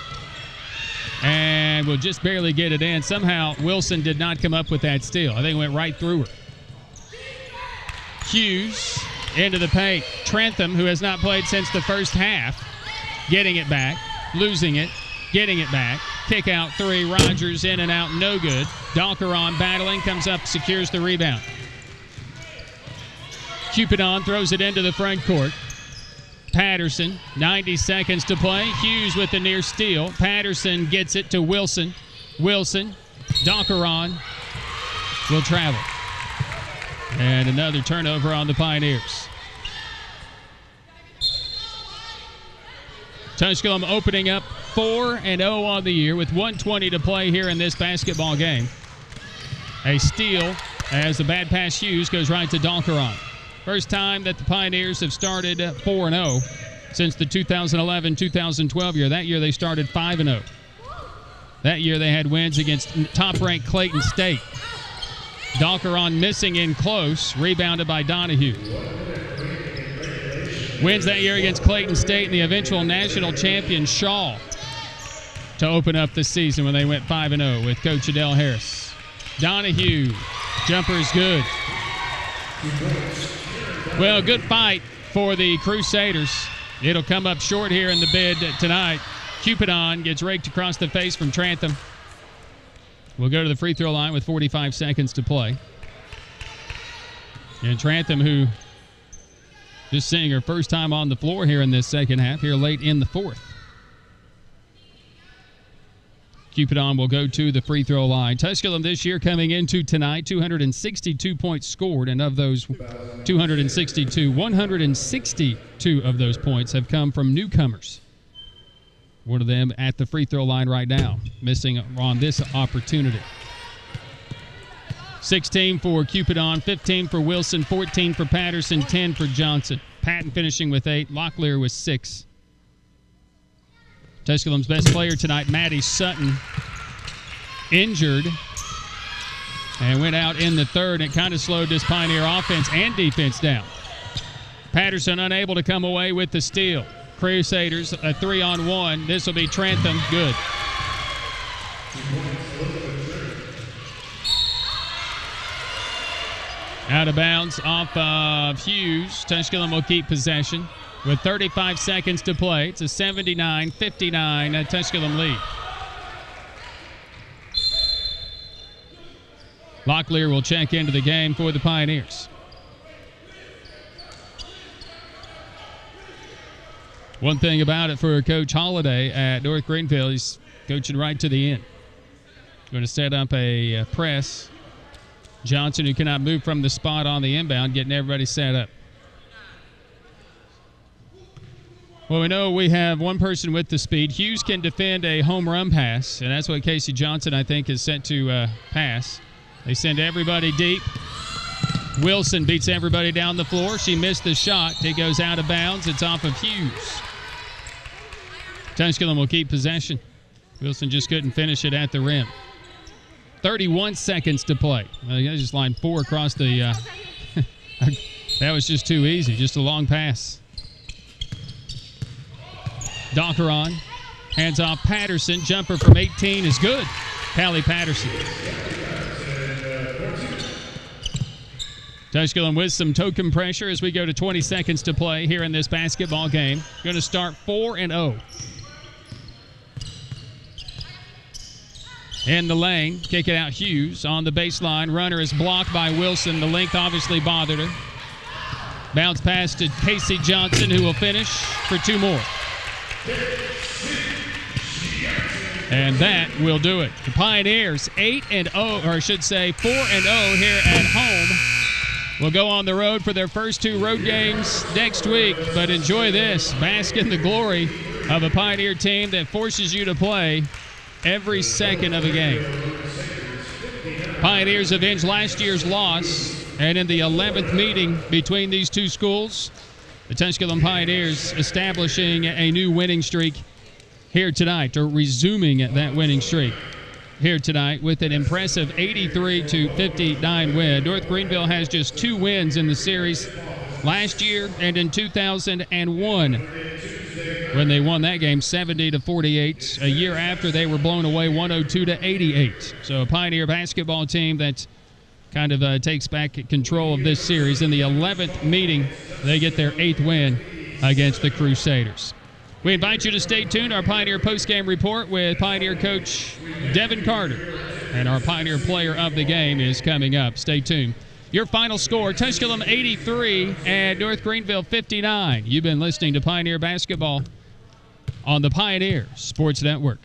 And will just barely get it in. Somehow Wilson did not come up with that steal. I think it went right through her. Hughes into the paint. Trentham, who has not played since the first half, getting it back, losing it, getting it back. Kick out 3. Rogers in and out, no good. Donkeron battling, comes up, secures the rebound. Cupidon throws it into the front court. Patterson, 90 seconds to play. Hughes with the near steal. Patterson gets it to Wilson. Wilson, Donkeron will travel. And another turnover on the Pioneers. Tusculum opening up 4-0 on the year with 1:20 to play here in this basketball game. A steal as the bad pass Hughes goes right to Donkeron. First time that the Pioneers have started 4-0 since the 2011-2012 year. That year they started 5-0. That year they had wins against top-ranked Clayton State. Donkeron missing in close, rebounded by Donahue. Wins that year against Clayton State and the eventual national champion Shaw to open up the season when they went 5-0 with Coach Adele Harris. Donahue, jumper is good. Well, good fight for the Crusaders. It'll come up short here in the bid tonight. Cupidon gets raked across the face from Trantham. We'll go to the free throw line with 45 seconds to play. And Trantham, who just seeing her first time on the floor here in this second half, here late in the fourth. Cupidon will go to the free throw line. Tusculum this year coming into tonight, 262 points scored, and of those 262, 162 of those points have come from newcomers. One of them at the free throw line right now, missing on this opportunity. 16 for Cupidon, 15 for Wilson, 14 for Patterson, 10 for Johnson. Patton finishing with 8, Locklear with 6. Tusculum's best player tonight, Maddie Sutton, injured and went out in the third. It kind of slowed this Pioneer offense and defense down. Patterson unable to come away with the steal. Crusaders a 3-on-1. This will be Trantham. Good. Out of bounds off of Hughes. Tusculum will keep possession with 35 seconds to play. It's a 79-59 Tusculum lead. Locklear will check into the game for the Pioneers. One thing about it for Coach Holliday at North Greenville, he's coaching right to the end. Going to set up a press. Johnson, who cannot move from the spot on the inbound, getting everybody set up. Well, we know we have one person with the speed. Hughes can defend a home run pass, and that's what Casey Johnson, I think, is set to pass. They send everybody deep. Wilson beats everybody down the floor. She missed the shot. It goes out of bounds. It's off of Hughes. Tusculum will keep possession. Wilson just couldn't finish it at the rim. 31 seconds to play. I just lined 4 across the... that was just too easy. Just a long pass. Donkeron hands off Patterson. Jumper from 18 is good. Callie Patterson. Tusculum with some token pressure as we go to 20 seconds to play here in this basketball game. Going to start 4-0. In the lane, kick it out Hughes on the baseline. Runner is blocked by Wilson. The length obviously bothered her. Bounce pass to Casey Johnson, who will finish for 2 more. And that will do it. The Pioneers 8-0, or I should say 4-0 here at home. Will go on the road for their first 2 road games next week. But enjoy this. Bask in the glory of a Pioneer team that forces you to play every second of a game. Pioneers avenged last year's loss, and in the 11th meeting between these 2 schools, the Tusculum Pioneers establishing a new winning streak here tonight, or resuming that winning streak here tonight with an impressive 83-59 win. North Greenville has just 2 wins in the series last year and in 2001. When they won that game 70-48. A year after, they were blown away 102-88. So a Pioneer basketball team that kind of takes back control of this series. In the 11th meeting, they get their 8th win against the Crusaders. We invite you to stay tuned. Our Pioneer postgame report with Pioneer coach Devin Carter. And our Pioneer player of the game is coming up. Stay tuned. Your final score, Tusculum 83 and North Greenville 59. You've been listening to Pioneer Basketball on the Pioneer Sports Network.